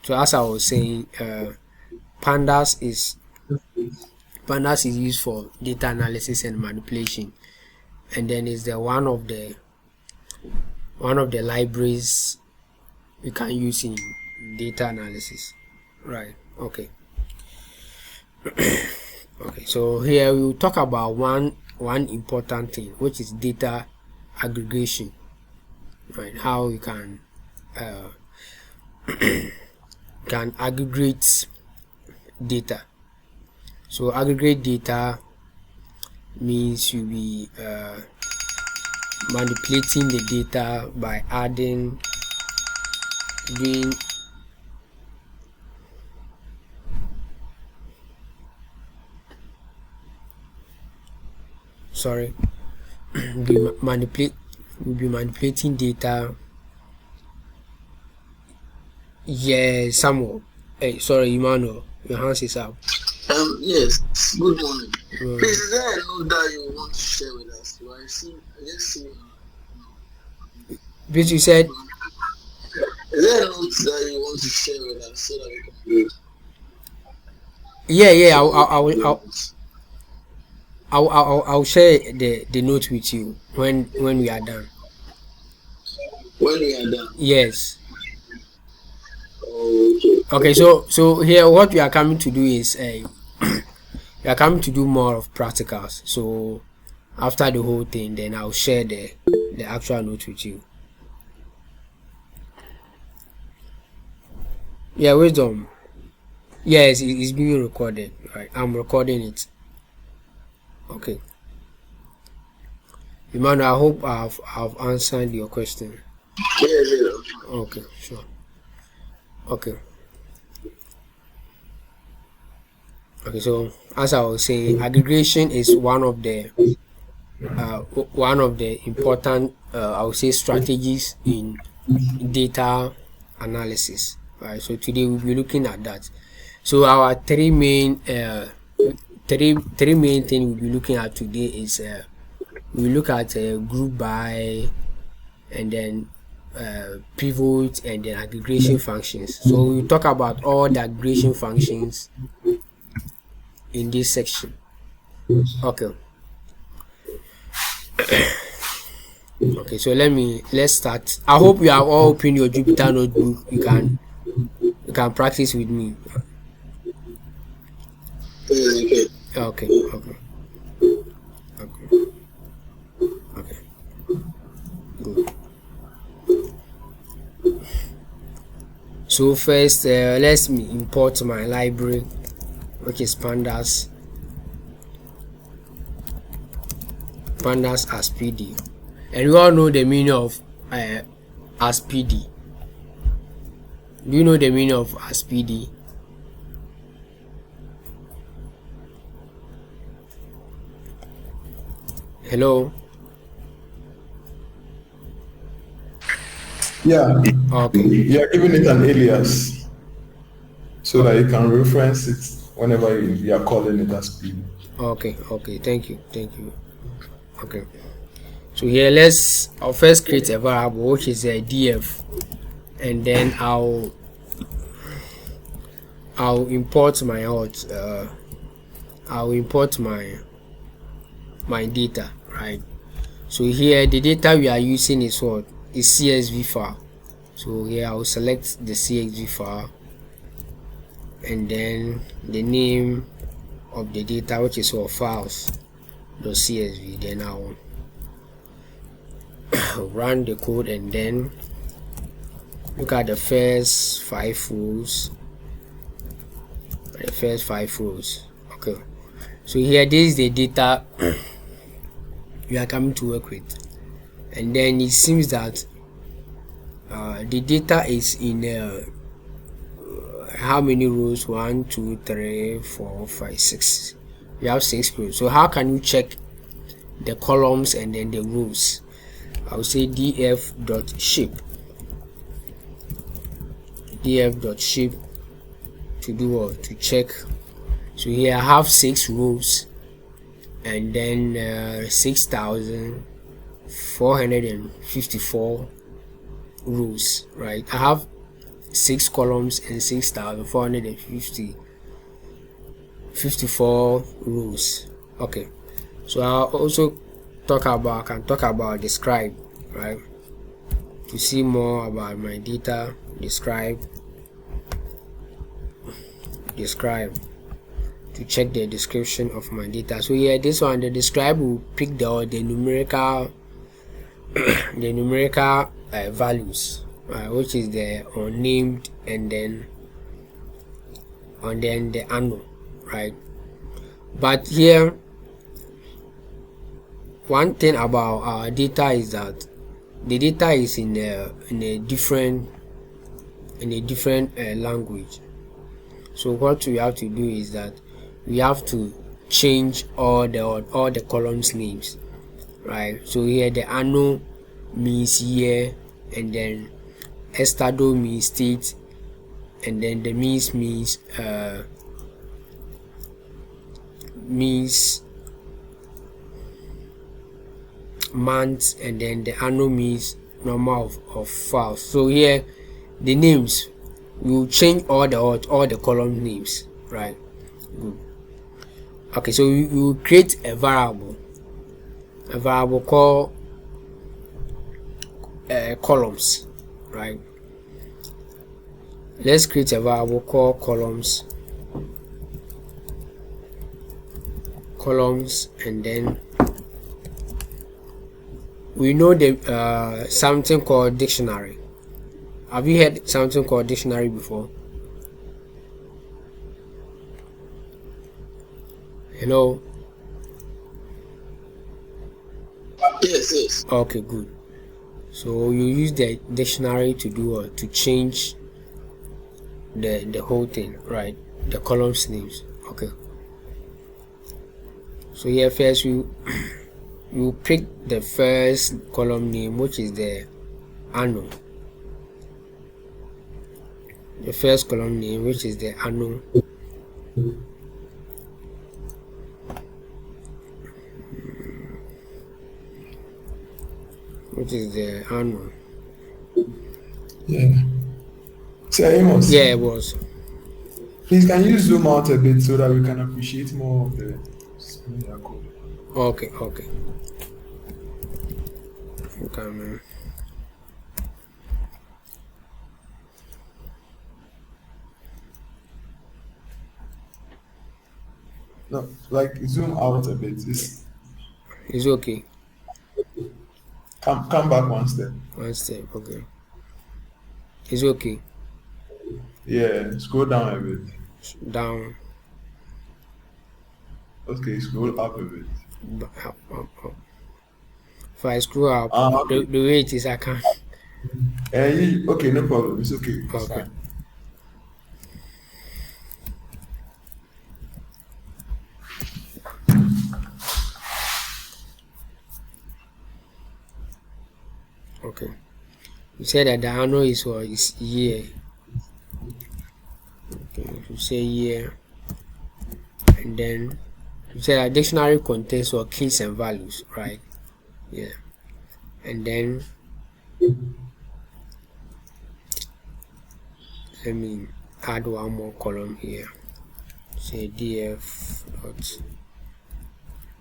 So as I was saying, pandas is used for data analysis and manipulation, and then is the one of the libraries we can use in data analysis, right? Okay. Okay, so here we will talk about one important thing, which is data aggregation, right? How you can aggregate data. So aggregate data means you'll be manipulating the data by adding, doing we'll be manipulating data. Yeah, Samuel. Hey, sorry, Emmanuel, your hands is up. Yes. Good morning. Please, is there a note that you want to share with us? So I just see. Which you said? Is there a note that you want to share with us so that we can do it? Yeah. I'll share the note with you when we are done. When we are done. Yes. Okay. Okay. So here, what we are coming to do is we are coming to do more of practicals. So after the whole thing, then I'll share the actual note with you. Yeah, wisdom. Yes, it's being recorded. Right, I'm recording it. Okay. Emmanuel, I hope I've answered your question. Yeah. Okay, sure. Okay. Okay, so as I was saying, aggregation is one of the important I would say strategies in data analysis. Right. So today we'll be looking at that. So our three main things we'll be looking at today is we look at group by, and then pivot, and then aggregation functions. So we'll talk about all the aggregation functions in this section. Okay. Okay, so let's start. I hope you have all opened your Jupyter notebook. You can practice with me. Okay. Good. So first, let's import my library, which is pandas as PD, and we all know the meaning of as PD. Do you know the meaning of as PD? Hello. Yeah. Okay. You're giving it an alias so that you can reference it whenever you are calling it as PD. Okay. Thank you. Okay. So here, I'll first create a variable which is a df, and then I'll import my I'll import my data, right? So here the data we are using is what? Is CSV file. So here I'll select the CSV file, and then the name of the data, which is all files.csv. Then I'll run the code, and then look at the first 5 rows. Okay, so here this is the data we are coming to work with, and then it seems that the data is in how many rows? 1 2 3 4 5 6. We have 6 rows. So how can you check the columns and then the rows? I will say df.shape to do what? To check. So here I have 6 rows, and then 6,454 rows, right? I have 6 columns and 6,454 rows. Okay, so I'll also can talk about describe, right? To see more about my data, describe to check the description of my data. So here, this one, the describe will pick the numerical values, which is the unnamed and then the unknown, right? But here, one thing about our data is that the data is in a different language. So what we have to do is that we have to change all the columns names, right? So here the anno means year, and then estado means state, and then the means months, and then the anno means number of files. So here the names, we will change all the column names, right? Good. Okay, so we will create a variable called columns, right? Let's create a variable called columns, and then we know the something called dictionary. Have you heard something called dictionary before? Hello? Yes. Okay, good. So you use the dictionary to do to change the whole thing, right? The columns names. Okay. So here first you pick the first column name, which is the anno. The first column name, which is the anno. Which is the anno. Yeah. So Amos. Yeah, it was. Please, can you zoom out a bit so that we can appreciate more of the screen code? Okay. Okay. No, like zoom out a bit. It's okay. Come back one step. Okay. It's okay. Yeah, scroll down a bit. Down. Okay, scroll up a bit. Up. If I screw up, Okay. the way it is, I can't. Okay, no problem. It's okay. It's Okay. fine. Okay. You said that the anno is year. Okay. You say year, and then you said that dictionary contains keys and values, right? Yeah. And then let me add one more column here. Say df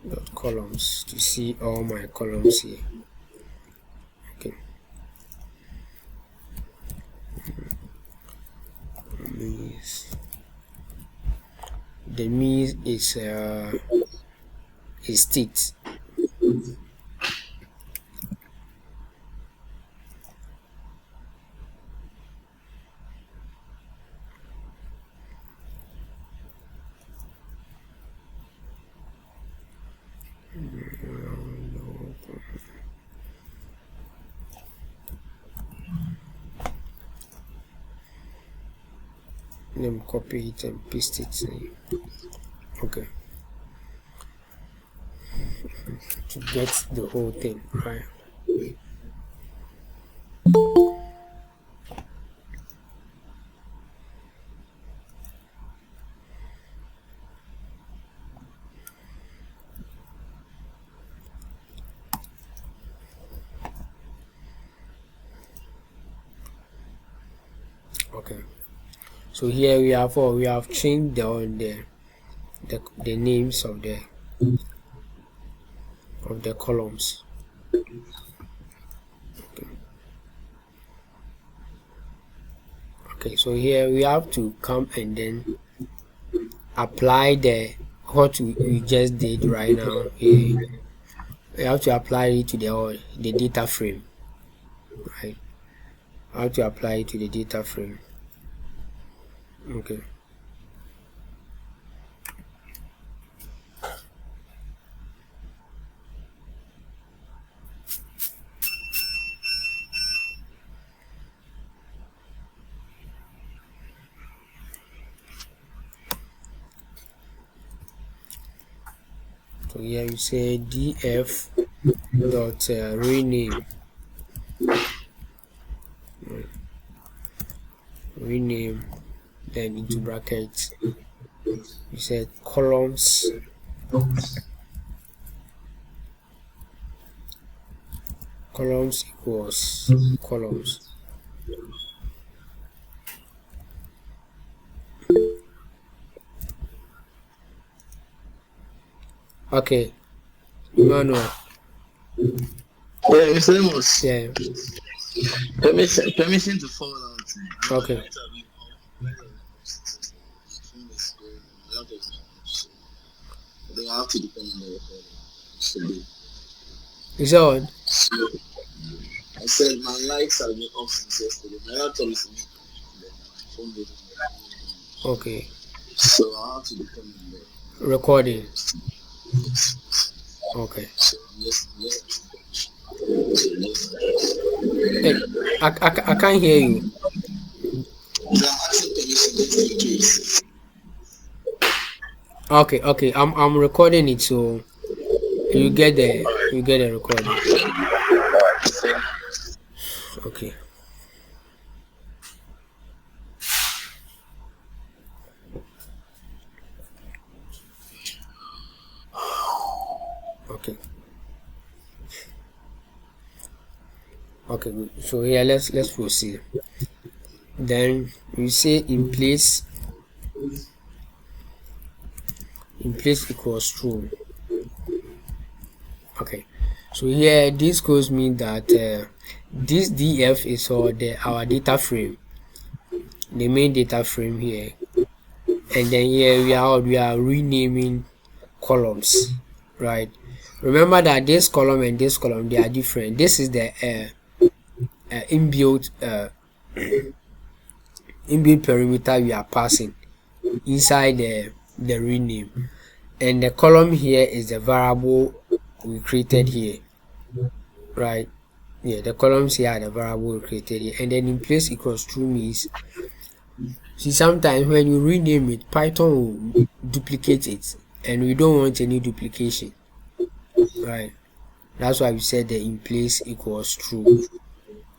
dot columns to see all my columns here. Okay. The means is state. Let me copy it and paste it. Okay. To get the whole thing, right? Okay. So here we have changed the names of the columns. Okay, so here we have to come and then apply what we just did right now here. We have to apply it to the data frame, right? How to apply it to the data frame. Okay. So here you say df dot rename then into brackets you said columns equals columns. Okay, Emmanuel. Yeah, Mr. Amos. Yeah. Permission to fall out. Okay. They have to depend on the recording. So, Is that on? I said my lights have been off since yesterday. My laptop is in my phone didn't work. Okay. So I have to depend on the Recording. Yes. Okay. So Hey, I can't hear you. I'm asking permission just in case. Okay. I'm recording it, so you get the recording. Okay. Okay. Okay, good. So here let's proceed. Then we say in place equals true. Okay. So here this goes mean that this df is for our data frame, the main data frame here, and then here we are renaming columns, right? Remember that this column and this column, they are different. This is the inbuilt perimeter we are passing inside the rename, and the column here is the variable we created here, right? Yeah, the columns here are the variable we created here, and then in place equals true means, see, sometimes when you rename it, Python will duplicate it, and we don't want any duplication, right? That's why we said the in place equals true.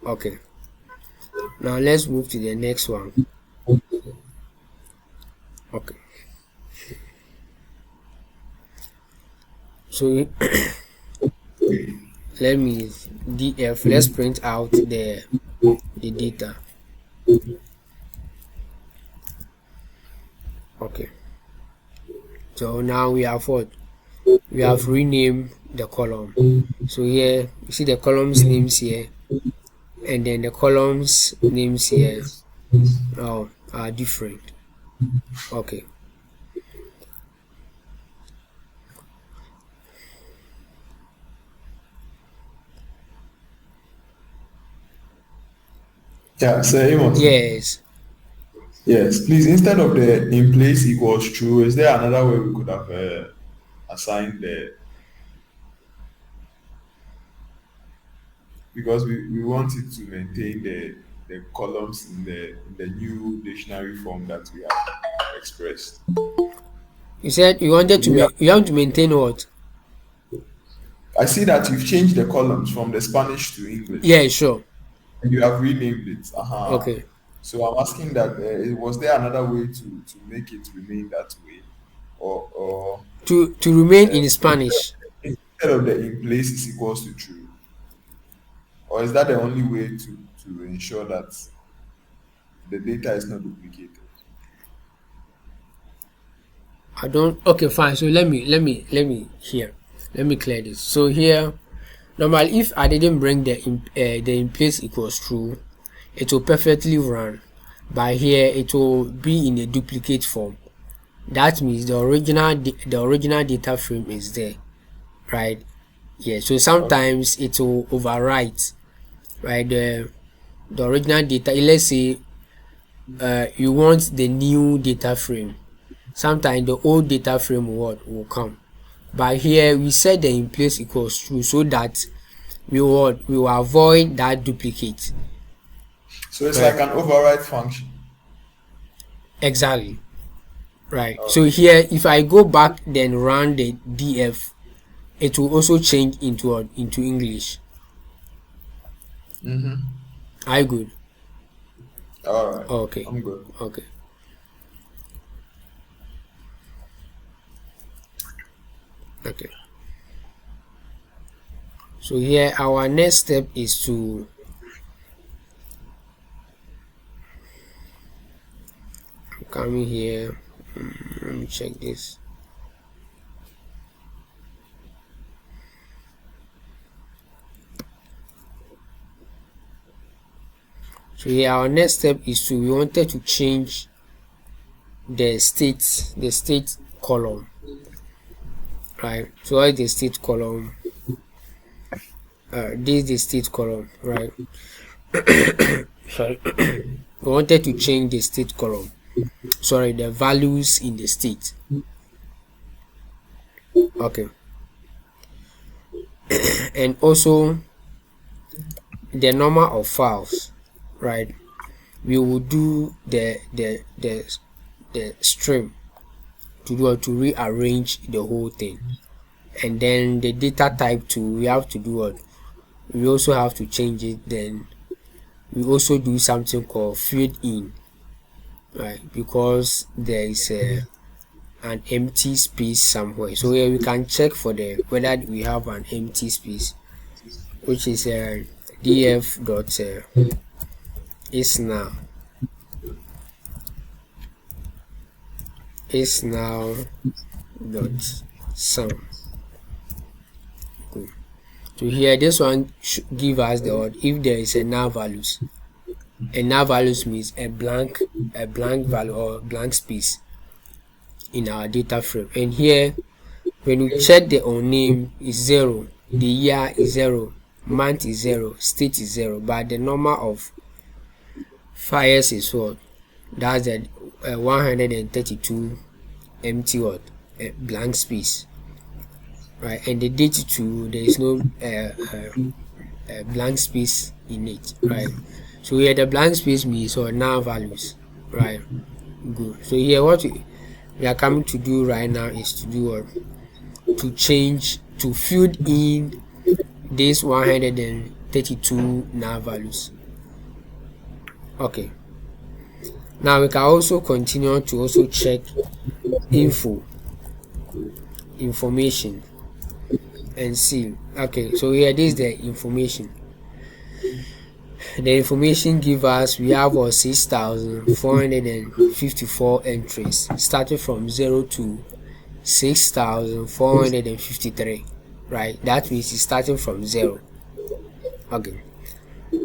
Okay, now let's move to the next one. Okay, so let me df, let's print out the data. Okay, so now we have what? We have renamed the column. So here you see the columns names here, and then the columns names here are different. Okay. Yeah, same. Yes. Yes, please, instead of the in place equals true, is there another way we could have assigned because we want it to maintain the columns in the new dictionary form that we have expressed. You said you wanted to you want to maintain what? I see that you've changed the columns from the Spanish to English. Yeah, sure. And you have renamed it. Okay. So I'm asking that was there another way to make it remain that way, or To remain in Spanish. instead of the in place is equals to true, or is that the only way to ensure that the data is not duplicated. I don't. Okay, fine. So let me clear this. So here, normally, if I didn't bring the in place equals true, it will perfectly run. But here, it will be in a duplicate form. That means the original data frame is there, right? Yeah. So Okay. sometimes it will overwrite, right? The original data. Let's say you want the new data frame. Sometimes the old data frame will come. But here we set the in place equals true so that we will avoid that duplicate. So it's like Right. an override function. Exactly. Right. So Okay. here if I go back then run the df, it will also change into English. Mm-hmm. Are you good? All right. Okay. I'm good. Okay. Okay. So here our next step is to come in here. Let me check this. So here our next step is to we wanted to change the state column, right? So what is the state column? This is the state column, right? Sorry. We wanted to change the state column, sorry, the values in the state. Okay. And also the number of files, right? We will do the stream to rearrange the whole thing. And then the data type too, we have to do what? We also have to change it. Then we also do something called field in, right? Because there is an empty space somewhere. So here we can check for the whether we have an empty space, which is df dot is now dot sum. Good. So here this one should give us the odd if there is a null values. A null values means a blank value or blank space in our data frame. And here when we check the name is 0, the year is 0, month is 0, state is 0, but the number of files is what? That's the 132 empty what? Blank space, right? And the date too, there is no blank space in it, right? So here the blank space means or null values, right? Good. So here what we are coming to do right now is to do what? To change to fill in these 132 null values. Okay. Now we can also continue to also check information and see. Okay, so here this is the information. The information give us we have 6,454 entries starting from 0 to 6,453, right? That means it's starting from 0. Okay.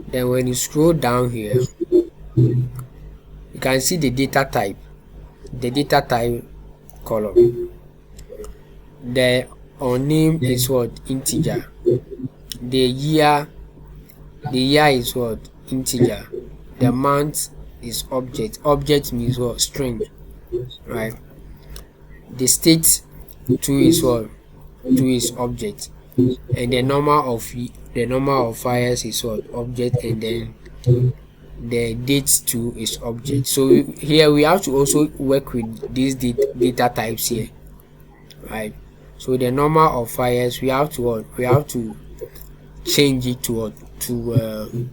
Then when you scroll down here, you can see the data type column. The name is what? Integer. The year is what? Integer. The month is object. Object means what? String, right? The state 2 is what? 2 is object. And the number of files is what? Object. And then the date 2 is object. So here we have to also work with these data types here, right? So the number of files we have to what? We have to change it to what? To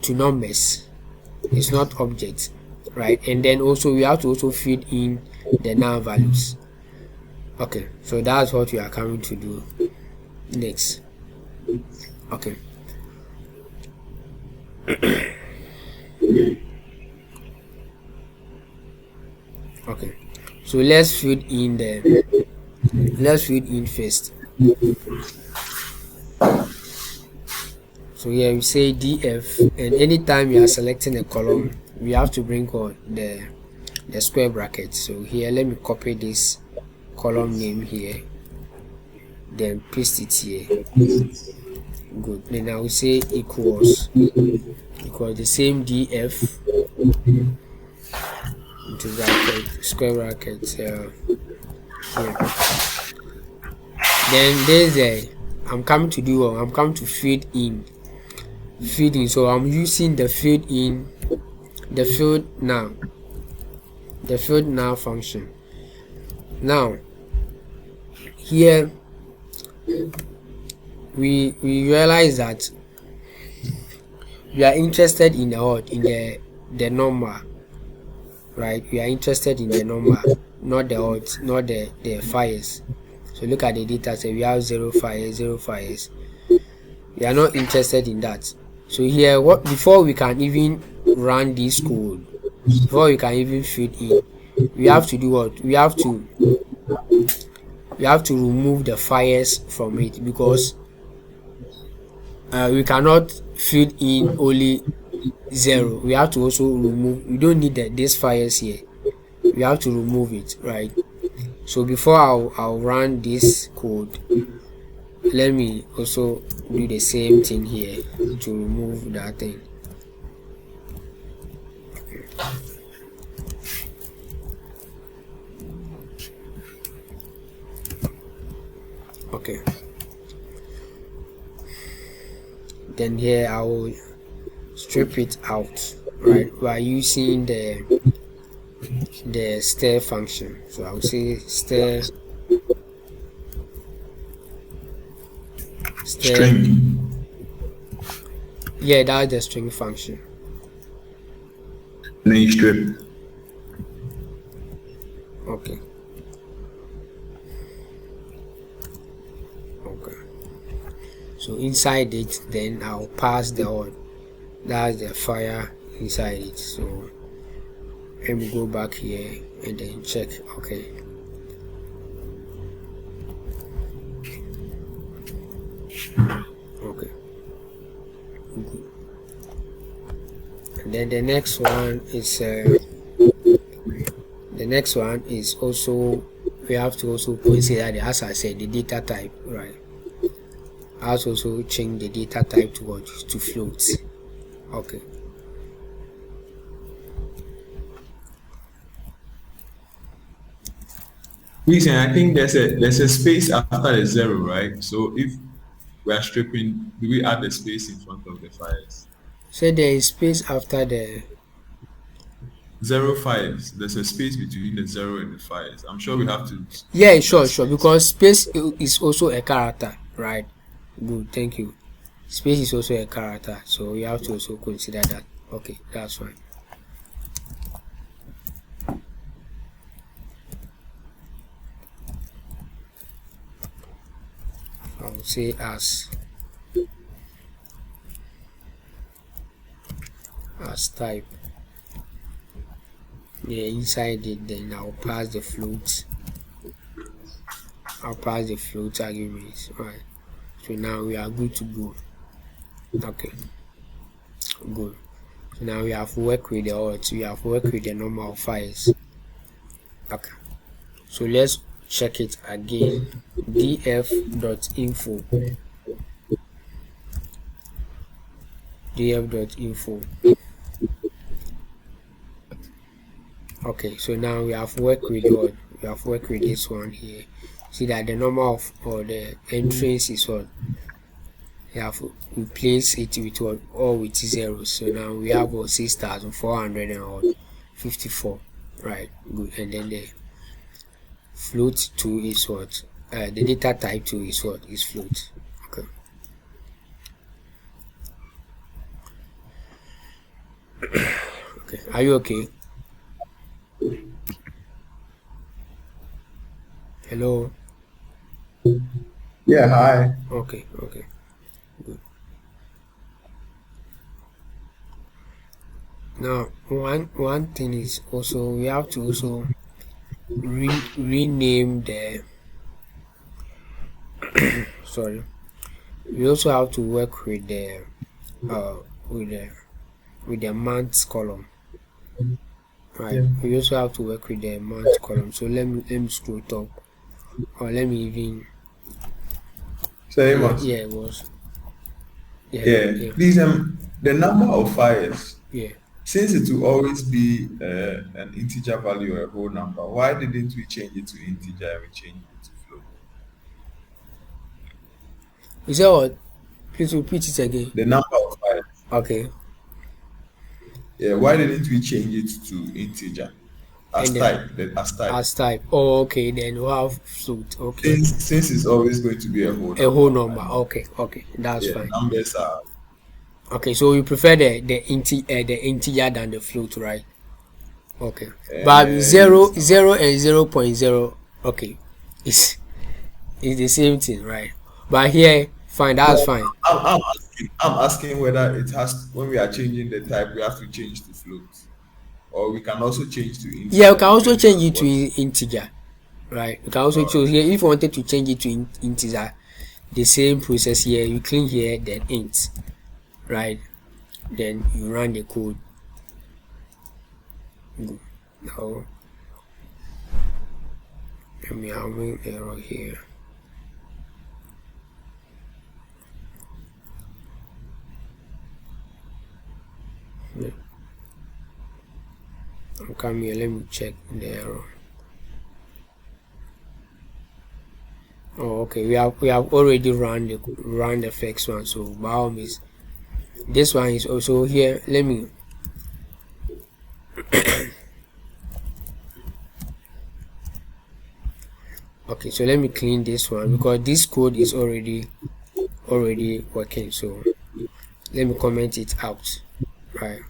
numbers. It's not objects, right? And then also we have to also feed in the null values. Okay, so that's what we are coming to do next. Okay. Okay, so let's feed in first. So here we say df, and anytime you are selecting a column, we have to bring on the square bracket. So here, let me copy this column name here, then paste it here. Good. Then I will say equals the same df into bracket, square bracket here. Then there's I'm coming to feed in. So I'm using the feed now function. Now here we realize that we are interested in the number, right? We are interested in the number, not the files. So look at the data set. We have 0 files. We are not interested in that. So here, before we can even run this code, before we can even feed in, we have to do what? We have to remove the files from it, because we cannot feed in only 0. We have to also remove. We don't need these files here. We have to remove it, right? So before I'll run this code, let me also do the same thing here to remove that thing. Okay, then here I will strip it out, right, by using the stir function. So I will say stir String. Yeah, that's the string function. And then you strip. Okay. So inside it, then I'll pass that's the fire inside it. So let me go back here and then check. Okay. Okay. Good. And then the next one is also, we have to also consider as I said, the data type, right? I also change the data type to float. Okay. Listen, I think there's a space after the 0, right? So if we are stripping, do we add the space in front of the files? So there is space after the 0 files. There's a space between the 0 and the files. I'm sure we have to. Yeah, sure, because space is also a character, right? Good, thank you. Space is also a character, so you have to also consider that. Okay, that's fine. I will say as type. Yeah, inside it, then I'll pass the float. Arguments, right? So now we are good to go. Okay, good. So now we have worked with the odds. We have worked with the number of files. Okay. So let's check it again. df.info. Okay, so now we have worked with what? We have worked with this one here. See that the number of or the entries is what? We have replaced it with what? All with 0. So now we have 6,454. Right, good. And then the float 2 is what? The data type 2 is what? Is float. Okay. Okay, are you okay? Hello. Yeah, hi. Okay, good. Now one thing is also, we have to also rename the sorry. We also have to work with the uh with the months column, right? Yeah. We also have to work with the months column. So let me scroll top, or let me even So yeah, Amos, yeah, it was yeah, yeah, yeah, please, the number of fires, yeah. since it will always be an integer value or a whole number, why didn't we change it to integer and we changed it to float? You said what? Please repeat it again. The number of fires. Okay. Yeah, why didn't we change it to integer And as then type? As type. as type. Oh, okay, then we'll have float. Okay. Since it's always going to be a whole A whole number, number. and Okay, okay. That's yeah, fine. numbers are Okay, so you prefer the integer than the float, right? Okay. But yes. zero and 0.0, okay. It's it's the same thing, right? But here, fine, that's No, fine. I'm asking whether it has when we are changing the type, we have to change to float, or we can also change to Yeah, you integer can also depending change on it to what. integer, right? You can also All choose here if you wanted to change it to integer, the same process here. You clean here, then int, right? Then you run the code. Good. Now, let me have an error here. Come here, let me check the error. Oh, okay. We have already run the first one. So by all means, this one is also here. Let me okay. So let me clean this one because this code is already working. So let me comment it out, right?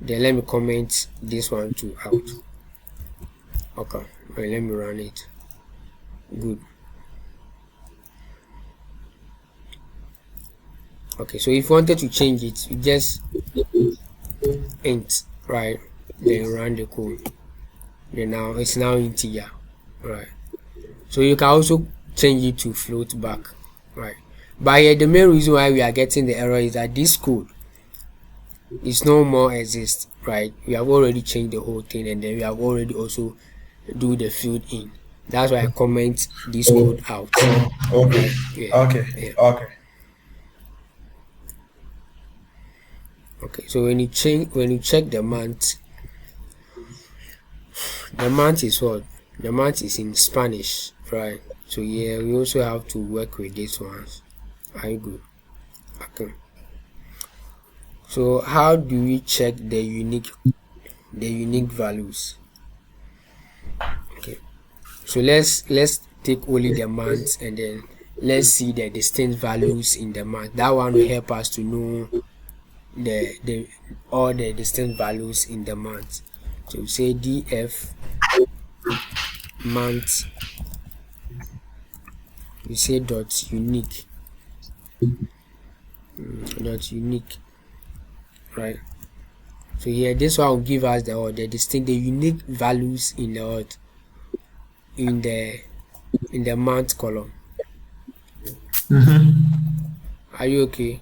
Then let me comment this one too out. Okay. Well, let me run it. Good. Okay. So if you wanted to change it, you just int, right? Then run the code. Then now it's now integer, right? So you can also change it to float back, right? But here the main reason why we are getting the error is that this code is no more exist, right? We have already changed the whole thing, and then we have already also do the field in. That's why I comment this code out, Okay, right? Yeah, okay, yeah. okay. Okay. So when you check the month is what? The month is in Spanish, right? So yeah, we also have to work with this ones. Are you good? Okay. So how do we check the unique values? Okay. So let's take only the months, and then let's see the distinct values in the month. That one will help us to know the all the distinct values in the month. So say df month, we say dot unique, right? So here this one will give us the unique values in the in the in the month column. Are you okay?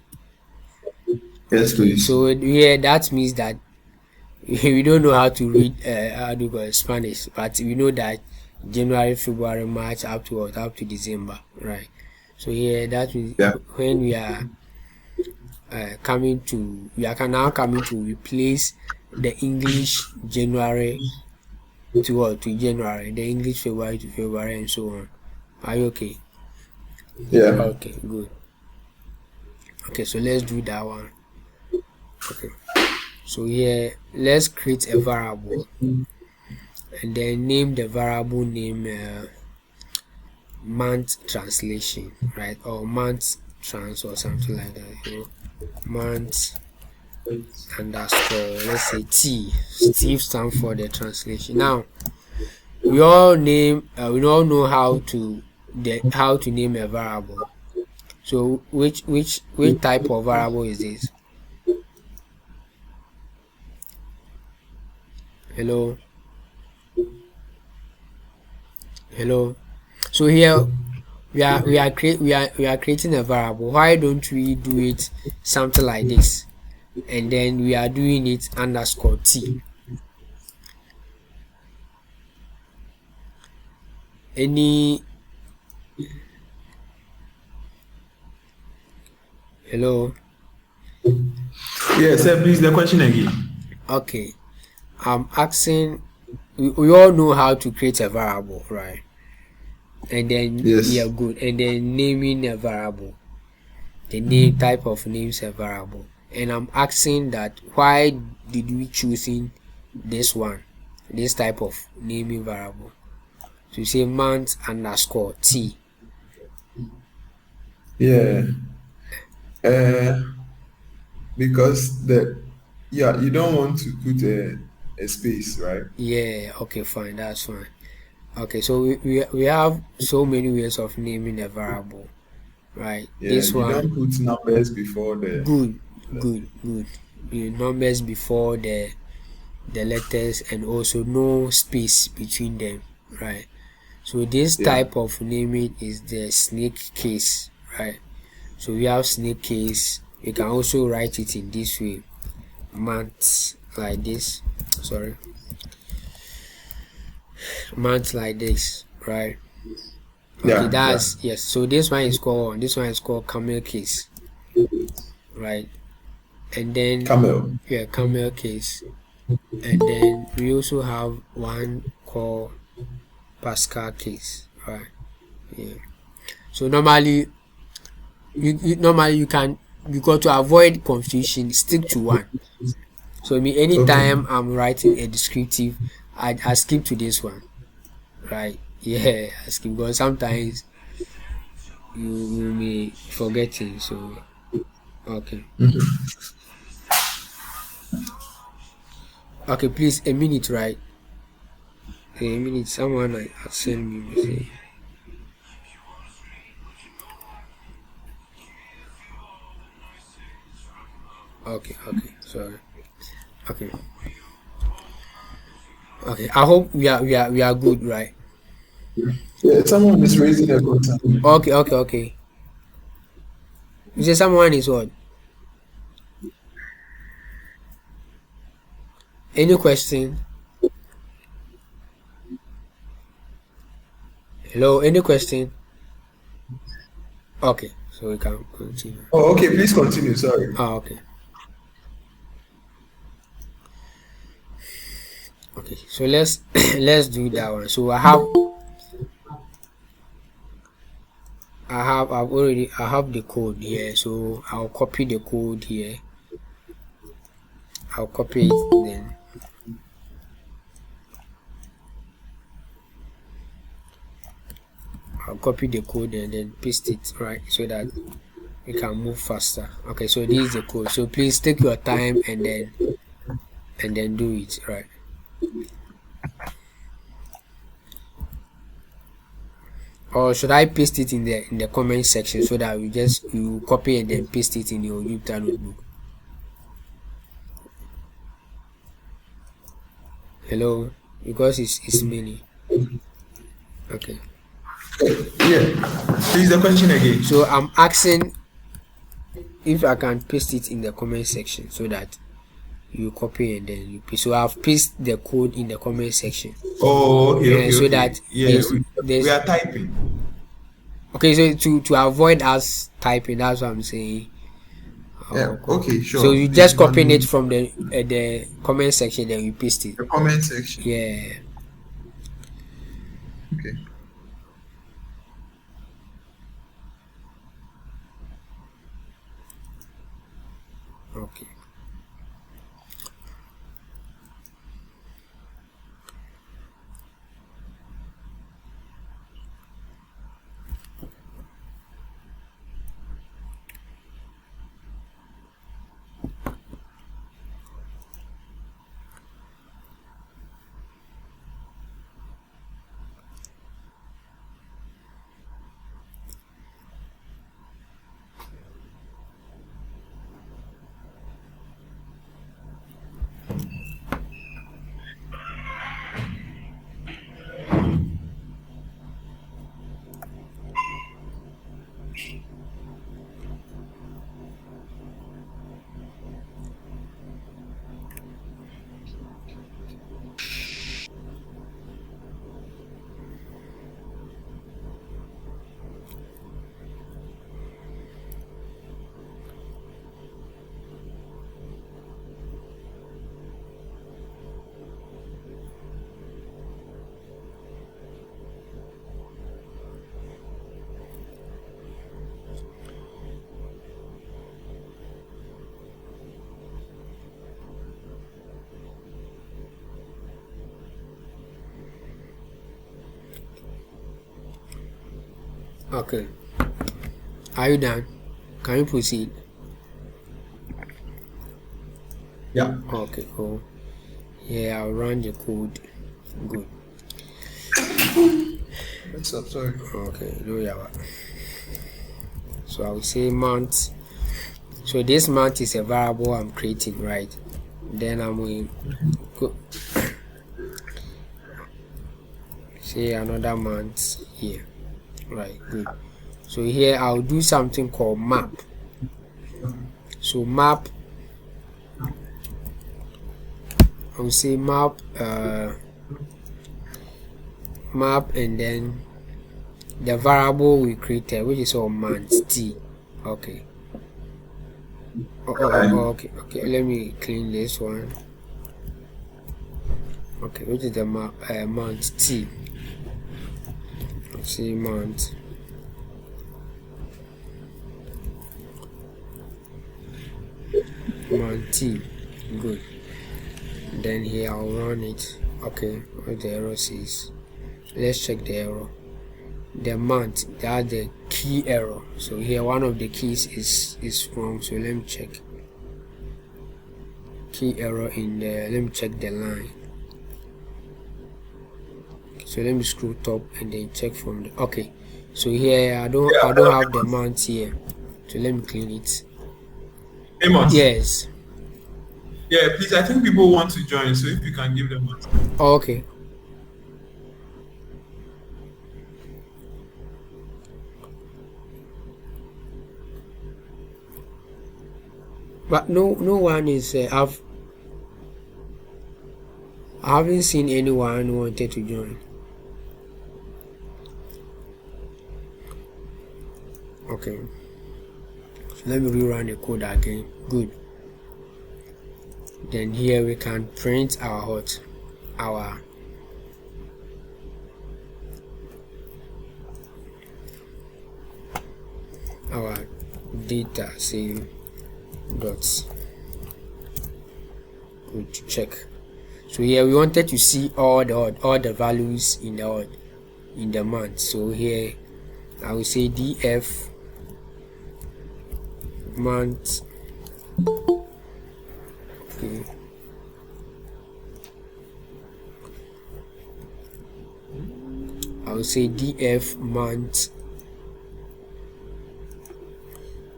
Yes, Okay, please. so yeah, that means that we don't know how to read how do you call it, Spanish, but we know that January, February, March, up to what? Up to December, right? So yeah, that means Yeah. when we are now coming to replace the English January to what? To January, the English February to February, and so on. Are you okay? Yeah. Okay, good. Okay, so let's do that one. Okay, so here let's create a variable, and then name the variable name month translation, right? Or month trans or something like that. Month underscore, let's say Steve stand for the translation. Now we all know how to name a variable. So which type of variable is this? Hello. Hello. So here we are creating a variable. Why don't we do it something like this? And then we are doing it underscore t. Any hello? Yes, sir, please, the question again. Okay. I'm asking we all know how to create a variable, right? And then yeah, Yes. good. And then naming a variable. The name type of names a variable. And I'm asking that why did we choosing this one, this type of naming variable? So you say month underscore t. Yeah. Uh, because you don't want to put a space, right? Yeah, okay, fine, that's fine. Okay, so we have so many ways of naming a variable, right? Yeah, This you one, don't put numbers before the. good, good. The numbers before the letters, and also no space between them, right? So this Yeah. type of naming is the snake case, right? So we have snake case. You can also write it in this way, months like this. Sorry, months like this, right? Okay, Yeah. Yeah. that's yes. So this one is called camel case, right? And then Camel. yeah, camel case. And then we also have one called Pascal case, right? Yeah. So normally you can, because to avoid confusion, stick to one. So me Okay. anytime I'm writing a descriptive, I skip to this one, right? Yeah, I skip because sometimes you may forget it. So okay, okay, please a minute, right? A minute. Someone has sent me message. Okay, sorry. Okay, okay. I hope we are good, right? Yeah, someone is raising a concern. Okay. You say someone is what? Any question? Hello, any question? Okay, so we can continue. Oh, okay. Please continue. Sorry. Okay. Okay, so let's let's do that one. So I have the code here. So I'll copy the code here. I'll copy it, then I'll copy the code and then paste it, right, so that we can move faster. Okay, so this is the code. So please take your time and then do it, right? Or should I paste it in the comment section so that you copy and then paste it in your Jupyter notebook? Hello, because it's many. Okay. Yeah. Please, the question again. So I'm asking if I can paste it in the comment section so that you copy and then you paste. So I've pasted the code in the comment section. Oh, okay, And so okay. that Yeah, we there's are typing. okay, so to avoid us typing, that's what I'm saying. Yeah. Okay. Okay, So sure. you Please, just you can copying it do from the comment section, then you paste it. the comment section. Yeah. Okay. Okay. Okay. Are you done? Can you proceed? Yeah. Okay, cool. Yeah, I'll run the code. Good. What's up? Sorry. Okay, do you have? So I will say month. So this month is a variable I'm creating, right? Then I'm going to say another month here. Right, good. So here I'll do something called map. So map, I'll say map, map, and then the variable we created, which is all month t. Okay. Okay. Let me clean this one. Okay, which is the month t. Let's see month. Month t. Good. Then here I'll run it. Okay, what the error says. Let's check the error. The month, that's the key error. So here one of the keys is wrong. So let me check. Key error in the, let me check the line. So let me scroll top and then check from the, okay. So here I don't have the month here. So let me clean it. Amos. Yes. Yeah, please. I think people want to join, so if you can give them a Okay. But no one is. I haven't seen anyone who wanted to join. Okay. So let me rerun the code again. Good. Then here we can print our data, say dots. Good, to check. So here we wanted to see all the values in the month. So here I will say df month. Okay. I will say df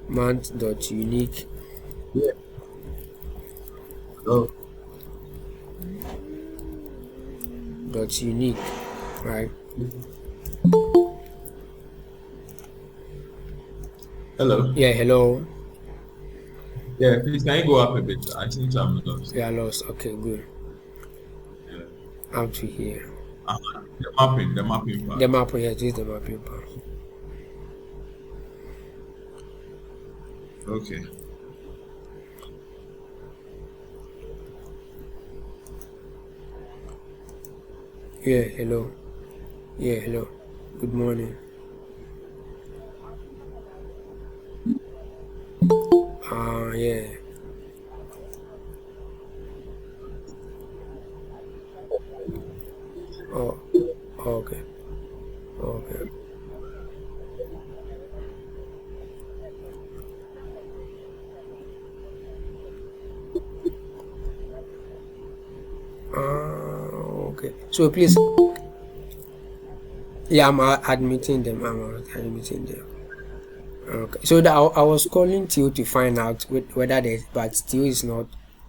month dot unique. Yeah. Oh. Dot unique, right? Hello. Yeah, hello. Yeah, please can you go up a bit? I think I'm lost. We are lost. Okay, good. Yeah. Up to here. The mapping part. The map, yes, this is the mapping part. Okay. Yeah, hello. Yeah, hello. Good morning. Yeah. Oh, okay. Okay. Okay. So please, yeah, I'm admitting them. I'm admitting them. Okay. So that I was calling Theo to find out whether there's, but Theo is not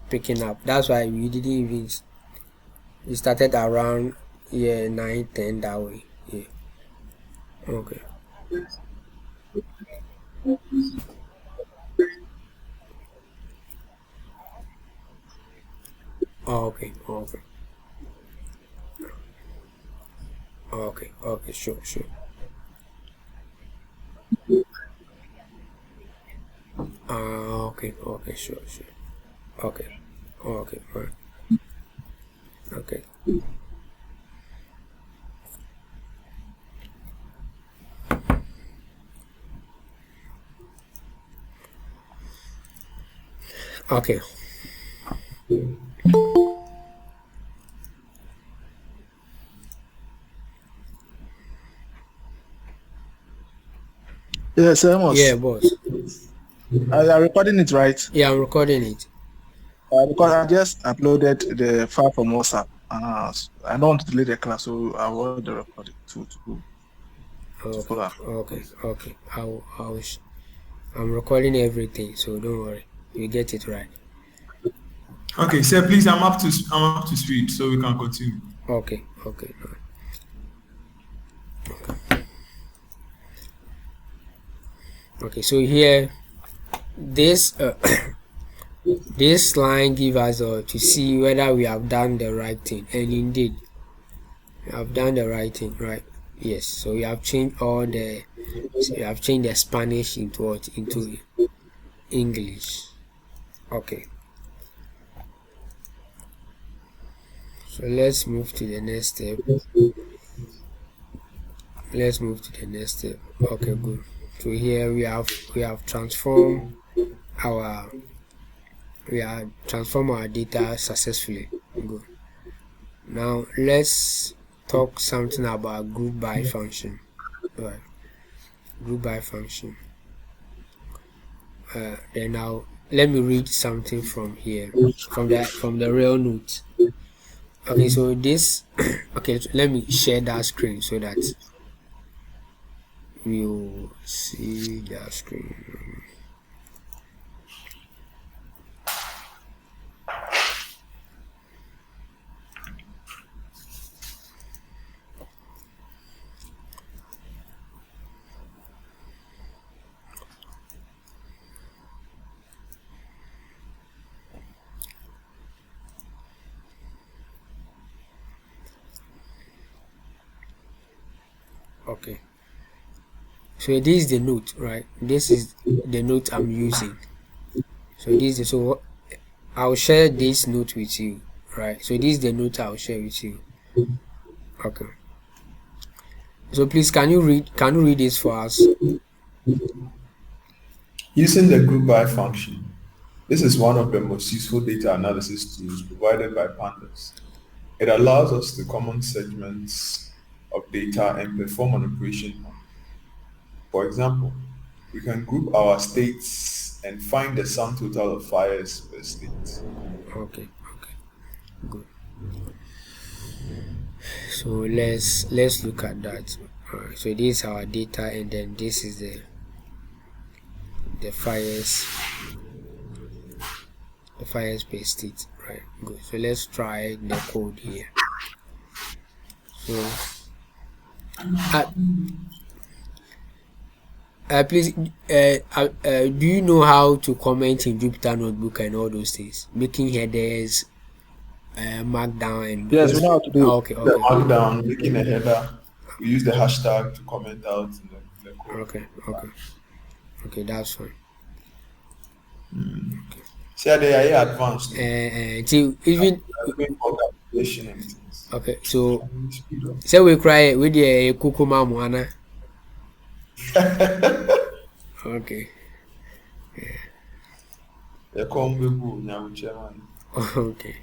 picking up. That's why we didn't even. We started around 9:10 that way. Yeah. Okay. Okay. Okay. Okay. Okay. Sure. Sure. Okay. Okay. Sure. Sure. Okay. Okay. All right. Okay. Okay. Yes, Yeah, Amos. boss. Are you recording it right? Yeah, I'm recording it. Because I just uploaded the file from WhatsApp. I don't want to delay the class, so I want the recording to Okay, follow up. okay. I'm recording everything, so don't worry. You get it right. Okay, sir, please, I'm up to speed, so we can continue. Okay. Okay, so here this this line give us to see whether we have done the right thing, and indeed we have done the right thing, right? Yes. So we have changed the Spanish into what? Into English. Okay. So let's move to the next step. Okay, good. So here we have transformed our our data successfully. Good. Now let's talk something about group by function. Right. Group by function. Then now let me read something from here, from the real note. Okay, so this okay, so let me share that screen so that we'll see that screen. Okay, so this is the note, right? This is the note I'm using. So I'll share this note with you, right? So this is the note I'll share with you. Okay, so please can you read this for us? Using the group by function. This is one of the most useful data analysis tools provided by pandas. It allows us to common segments of data and perform an operation. For example, we can group our states and find the sum total of fires per state. Okay, good. So let's look at that. Alright, so this is our data, and then this is the fires per state, right? Good. So let's try the code here. So please, do you know how to comment in Jupyter Notebook and all those things, making headers, markdown, and Yes, we know how to do it. okay, The markdown, making a header, we use the hashtag to comment out in the code. Okay, that's fine. See, they are advanced. Till even Doing more calculation and things. okay, so Speed up. say we cry with the kukuma moana. Okay. The combo now chairman. Okay.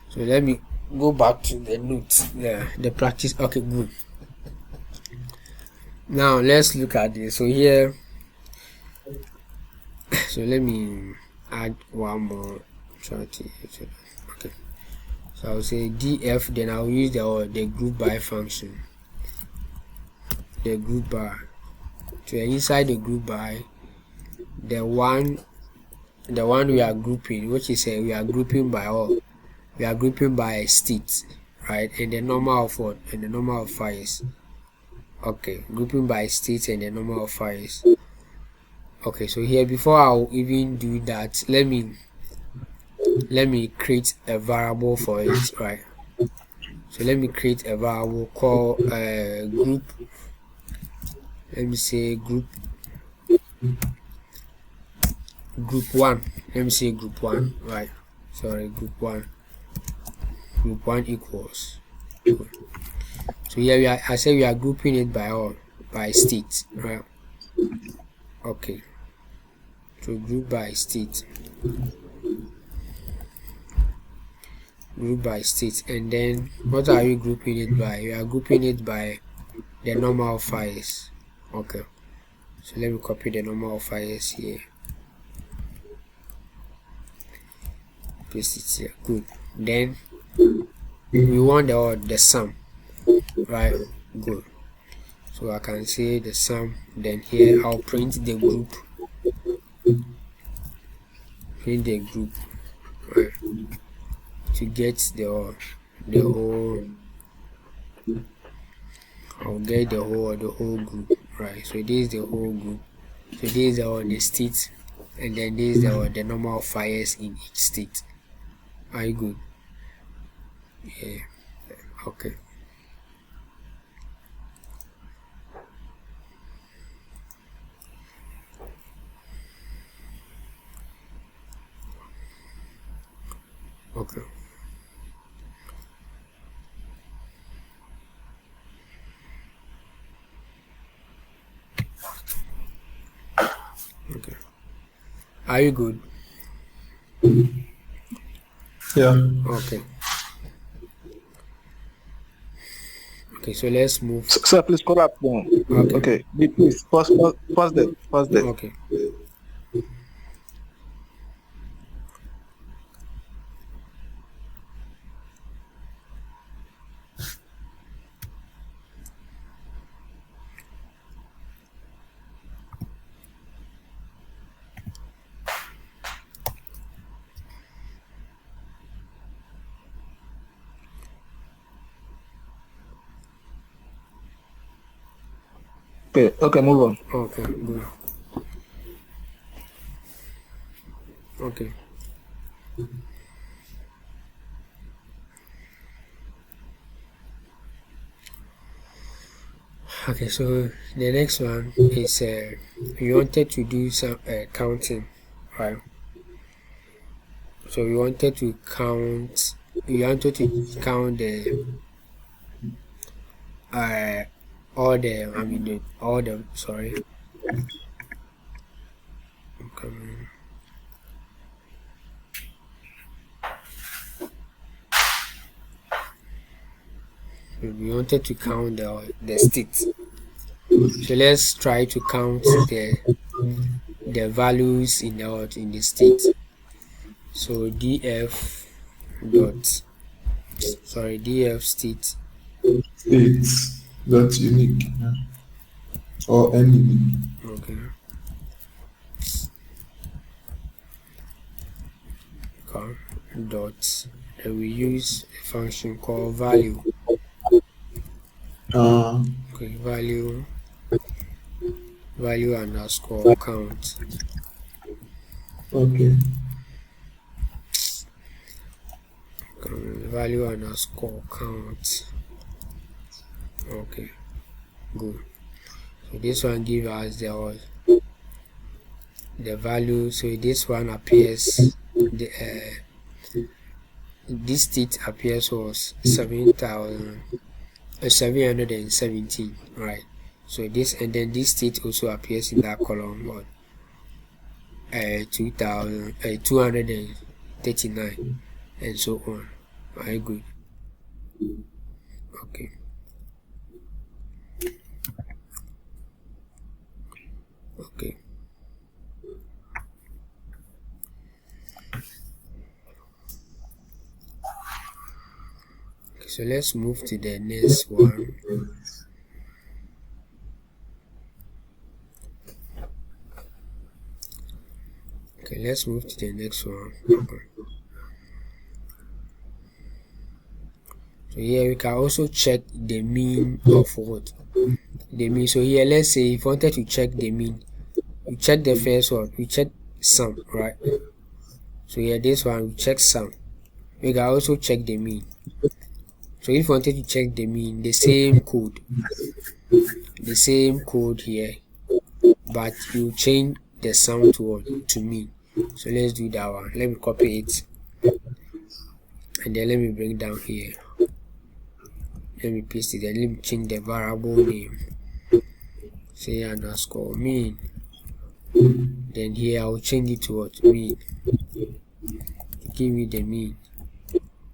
So let me go back to the notes. The practice. Okay, good. Now let's look at this. So here, so let me add one more 30. Okay. So I'll say df, then I'll use the group by function. The group by. So inside the group by, the one we are grouping, which is we are grouping by all. We are grouping by state, right? And the number of what? And the number of fires. Okay, grouping by state and the number of fires. Okay, so here before I'll even do that, let me create a variable for it, right? So let me create a variable called group. Let me say group 1. Let me say group 1, right? Sorry, group 1 equals. So here I say we are grouping it by state, right? Okay, so group by state, and then what are we grouping it by? We are grouping it by the normal files. Okay, so let me copy the normal files here, paste it here. Good. Then we want the sum, right? Good. So I can say the sum. Then here I'll print the group, right, to get the whole. I'll get the whole group, right? So this is the whole group. So this is the state, and then this is the number of fires in each state. Are you good? Yeah. Okay. Okay. Okay. Are you good? Yeah. Okay. Okay, so let's move. Sir, please call up one. Okay. Please pause there. Okay. Okay, move on. Okay, good. Okay. Okay, so the next one is we wanted to do some counting, right? So we wanted to count the sorry. Coming. We wanted to count the states. So let's try to count the values in the state. So df state. States that's unique, yeah. Or any. Okay. Dot. And we use a function called value. Okay, value underscore count. Okay. Value underscore count. Okay, good. So this one gives us the value. So this one appears this state appears was 717, right? So this, and then this state also appears in that column, what 239, and so on. Very good. Okay. Okay. So let's move to the next one. Okay, let's move to the next one. Okay. So here we can also check the mean of what? The mean. So here, let's say if you wanted to check the mean, you check the first one, we check sum, right? So here, this one, we check sum. We can also check the mean. So if you wanted to check the mean, the same code here, but you change the sum to mean. So let's do that one. Let me copy it, and then let me bring down here. Let me paste it, and let me change the variable name. Say underscore mean. Then here I'll change it to what? Mean. Give me the mean.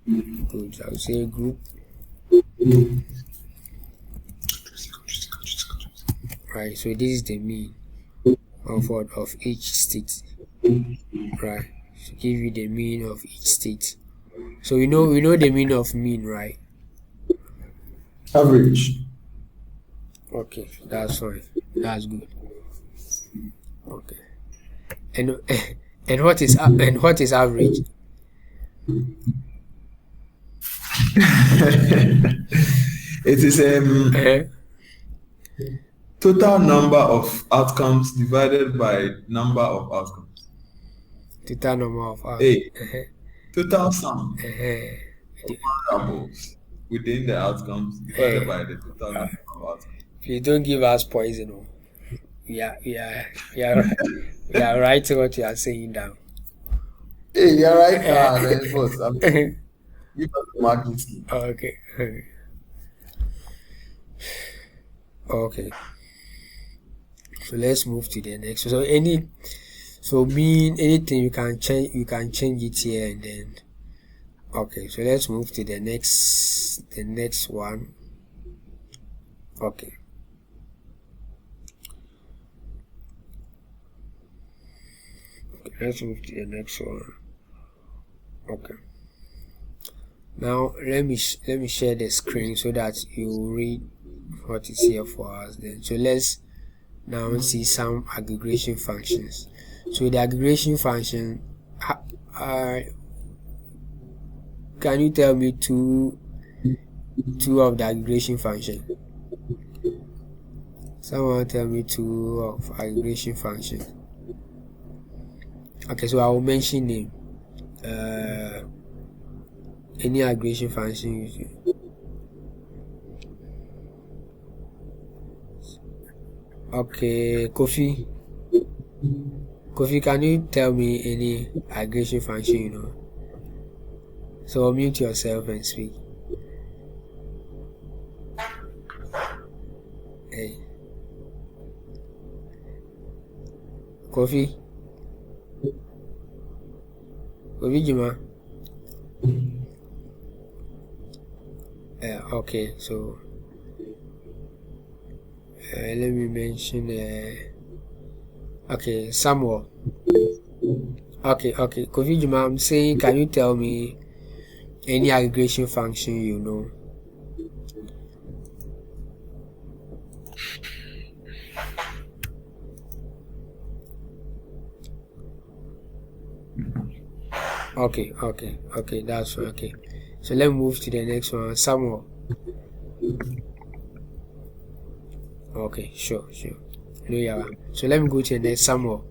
Good. I'll say group. right? So this is the mean of what, of each state, right? So give you the mean of each state. So we know the mean of mean, right? Average. Okay, that's fine. That's good. Okay. And and what is average? It is Uh-huh. total number of outcomes divided by number of outcomes. Total number of A. uh-huh. Total sum Uh-huh. of variables within the outcomes divided by the total number of outcomes. If you don't give us poison, oh, we are writing what you are saying down. Hey, you're right. Then boss, give us the marking scheme. Okay. Okay. So let's move to the next. So mean anything you can change it here and then. Okay, so let's move to the next one. Okay. Let's move to the next one. Okay. Now let me share the screen so that you read what is here for us then. So let's now see some aggregation functions. So the aggregation function, can you tell me two of the aggregation function? Someone tell me two of aggregation function. Okay, so I will mention name. Any aggregation function you see. Okay, Kofi, can you tell me any aggregation function you know? So mute yourself and speak. Hey, Kofi Juma. Okay, so let me mention okay, Samuel. Okay, Kofi Juma, I'm saying, can you tell me any aggregation function you know? Okay, that's okay. So let's move to the next one. Samuel. Okay, sure. No, yeah. So let me go to the next. Samuel.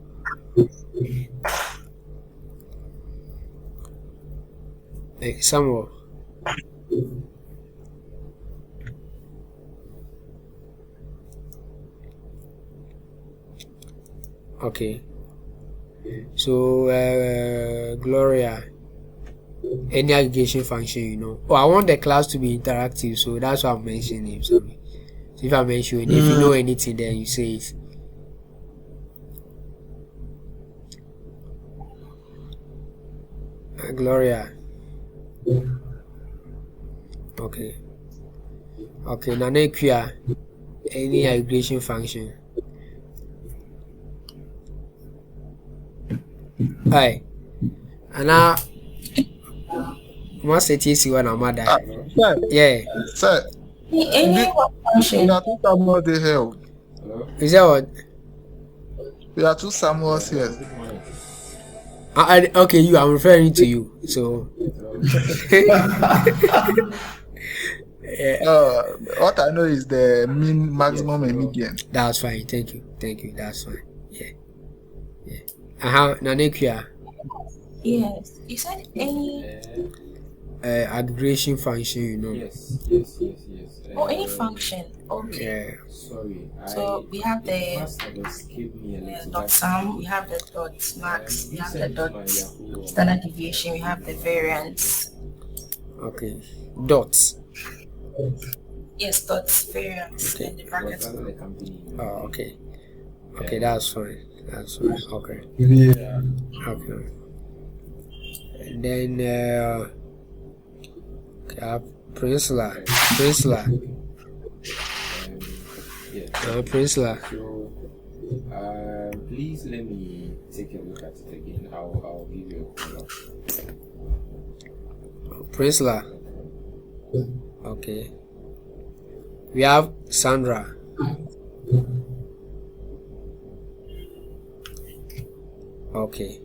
Hey, Samuel. Okay. So Gloria, any aggregation function you know? Oh, I want the class to be interactive, so that's why I'm mentioning him. Sorry. So if I mention, if you know anything, then you say it. Gloria. Okay. Nanekia, any aggregation function? Hi. And now, must it is one mother? Yeah. Sir, there are two Samuels here. Is that what? There are two Samuels here. Okay, I'm referring to you. So. What I know is the mean, maximum, and median. That's fine. Thank you. That's fine. Yeah. Nanekia. Yes. You said any aggregation function, you know. Yes. or any function. Okay. Yeah. Sorry. So we have the dot sum, we have the dot max, we have the dot standard deviation, we have the variance. Okay. Dots. Yes, dots, variance, and the brackets. Oh, okay. Okay, that's fine. Okay. Yeah. Okay. And then Priscilla. Prince So, please let me take a look at it again. I'll give you a call. Prince. Okay. We have Sandra. Okay.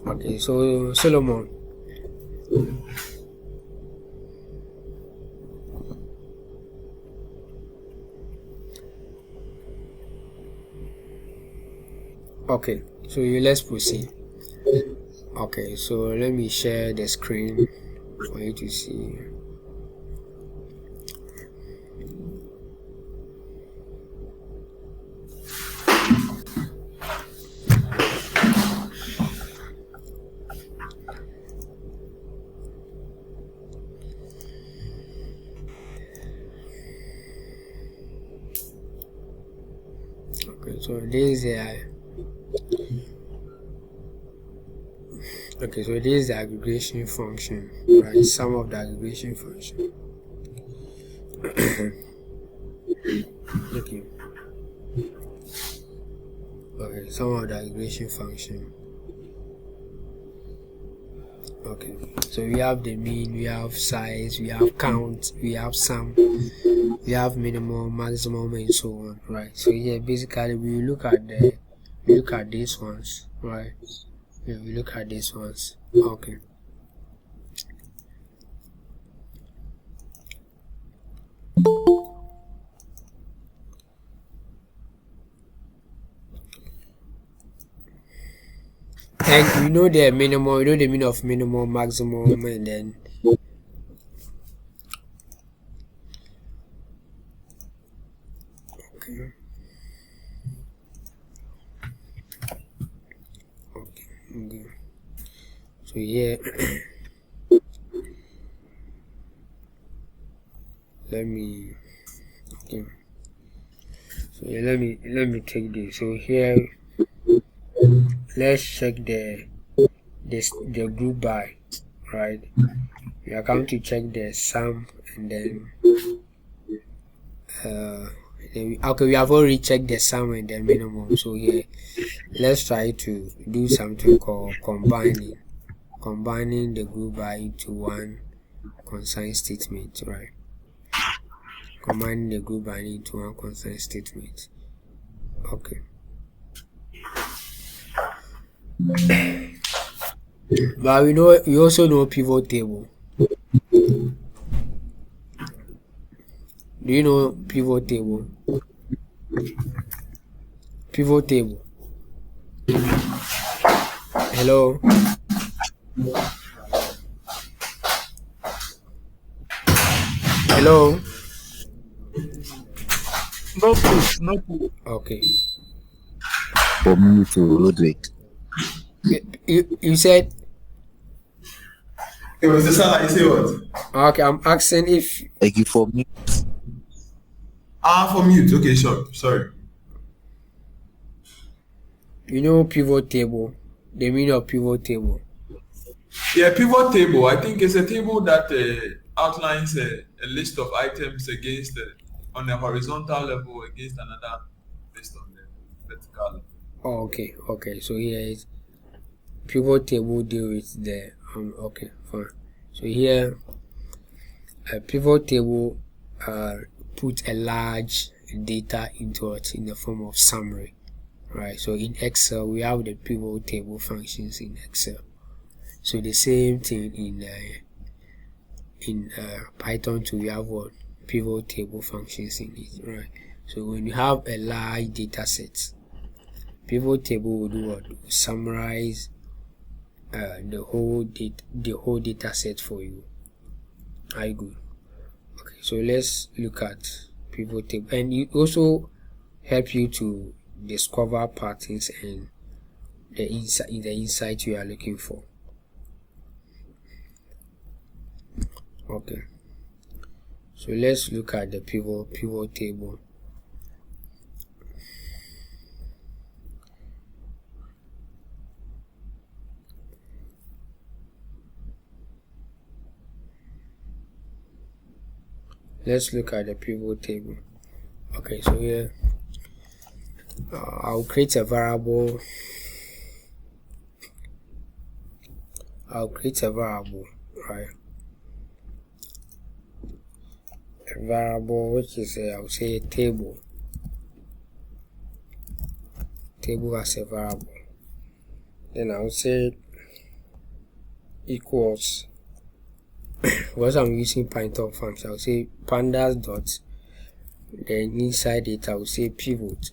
Okay, so Solomon. Okay, so let's proceed. Okay, so let me share the screen for you to see. Okay, so this is this is the aggregation function, right? Some of the aggregation function. Okay. Okay, some of the aggregation function. Okay, so we have the mean, we have size, we have count, we have sum, we have minimum, maximum, and so on, right? So here basically we look at these ones, right? Yeah, we look at these ones. Okay. And we know the minimum, we know the mean of minimum, maximum, and then okay. Okay. So here let me okay. So yeah, let me take this. So here let's check the group by, right? We are going to check the sum and then okay, we have already checked the sum and the minimum. So here let's try to do something called combining the group by into one concise statement, right? Combining the group by into one concise statement. Okay. But we also know pivot table. Do you know pivot table? Pivot table. Hello. Hello. No, please, no, please. Okay. For me to Roderick. You said. It was the sound like you say what? Okay, I'm asking if. Thank you for me. For mute. Okay, sure. Sorry. You know pivot table. The meaning of pivot table. Yeah, pivot table. I think it's a table that outlines a list of items against on a horizontal level against another list on the vertical level. Oh, okay. So here is pivot table deal with the okay, fine. So here a pivot table put a large data into it in the form of summary, right? So in Excel we have the pivot table functions in Excel. So the same thing in Python too, we have what pivot table functions in it, right? So when you have a large data set, pivot table will do what? Summarize the whole data set for you. Are you good? Okay, so let's look at pivot table, and it also help you to discover patterns and the insight you are looking for. Okay, so let's look at the pivot table. let's look at the pivot table. Okay, so here I'll create a variable. Right? A variable which is I'll say a table as a variable. Then I'll say equals, because I'm using Python function, I'll say pandas dot, then inside it I'll say pivot.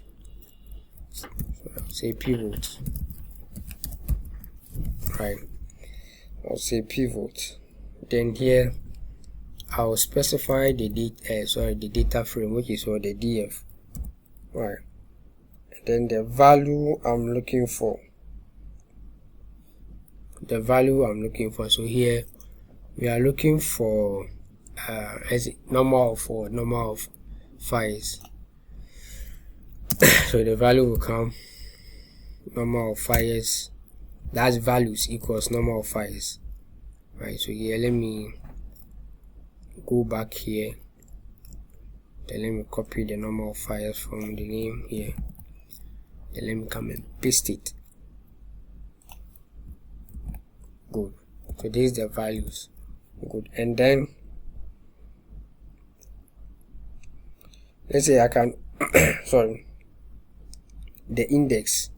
So I'll say pivot, right? I'll say pivot. Then here I'll specify the data frame, which is what the df, right? And then the value I'm looking for. So here we are looking for number of files. So the value will come number of files, that's values equals number of files, right? So here let me go back here, then let me copy the number of files from the name here, then let me come and paste it. Good. So these are the values. Good. And then let's say I can sorry, the index,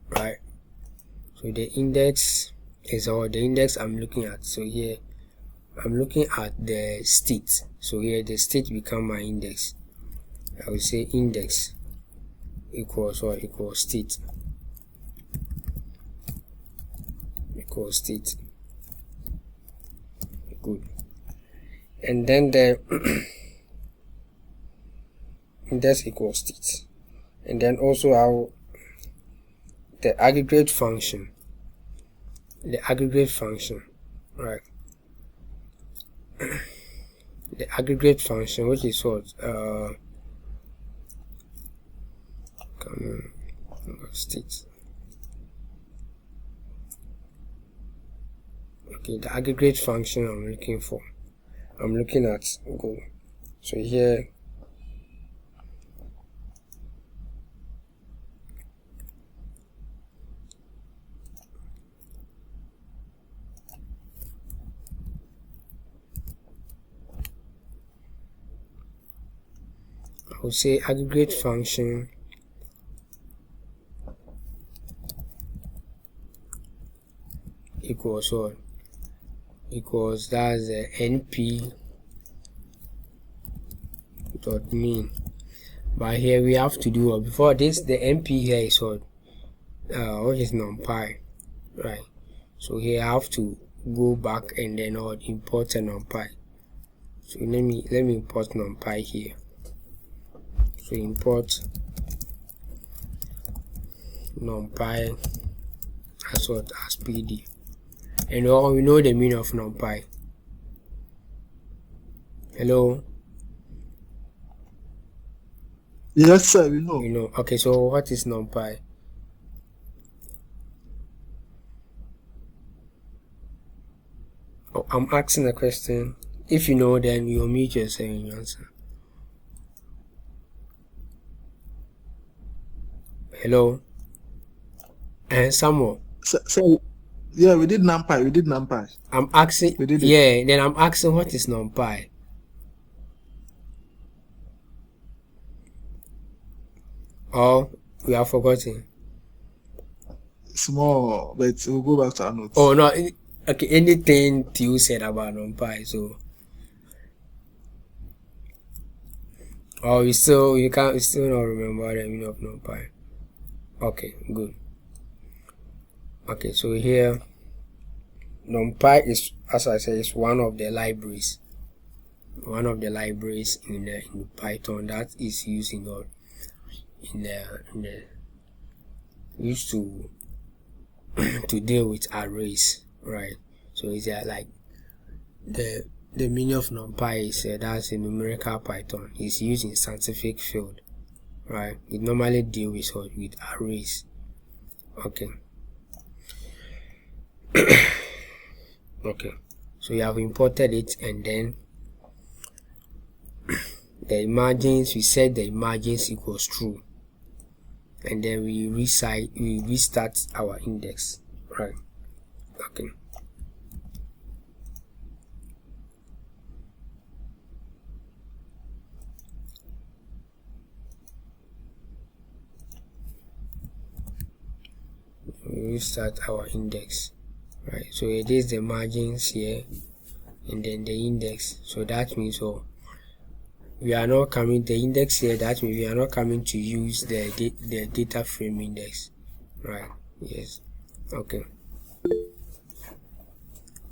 right? So the index is the index I'm looking at. So here I'm looking at the state. So here the state become my index. I will say index equals state. Good. And then the index equals state. And then also the aggregate function, right? The aggregate function, which is what state. Okay, the aggregate function I'm looking at. Go. So here I will say aggregate function equals what? Equals, that's np dot mean. But here we have to do before this, the np here is what? What is numpy, right? So here I have to go back and then import a numpy. So let me import numpy here. So import numpy as what? As pd. And we know the meaning of numpy. Hello? Yes, sir, we know. You know. Okay, so what is numpy? Oh, I'm asking a question. If you know, then you mute yourself and you answer. Hello? And Samuel? So yeah, we did NumPy. I'm asking. We did it. Yeah, then I'm asking what is numpy? Oh, we have forgotten. Small, but we'll go back to our notes. Oh no. Okay, anything you said about numpy, so you still not remember the meaning of numpy. Okay, good. Okay, so here numpy is, as I said, is one of the libraries in the Python that is used in the used to to deal with arrays, right? So it's like the meaning of numpy is that's a numerical Python. It's used in scientific field, right? It normally deals with arrays. Okay. Okay, so you have imported it, and then the margins, we set the margins equals true, and then we restart our index, right? Okay. We restart our index, right? So it is the margins here and then the index. So that means we are not coming, the index here, that means we are not coming to use the data frame index, right? Yes. Okay.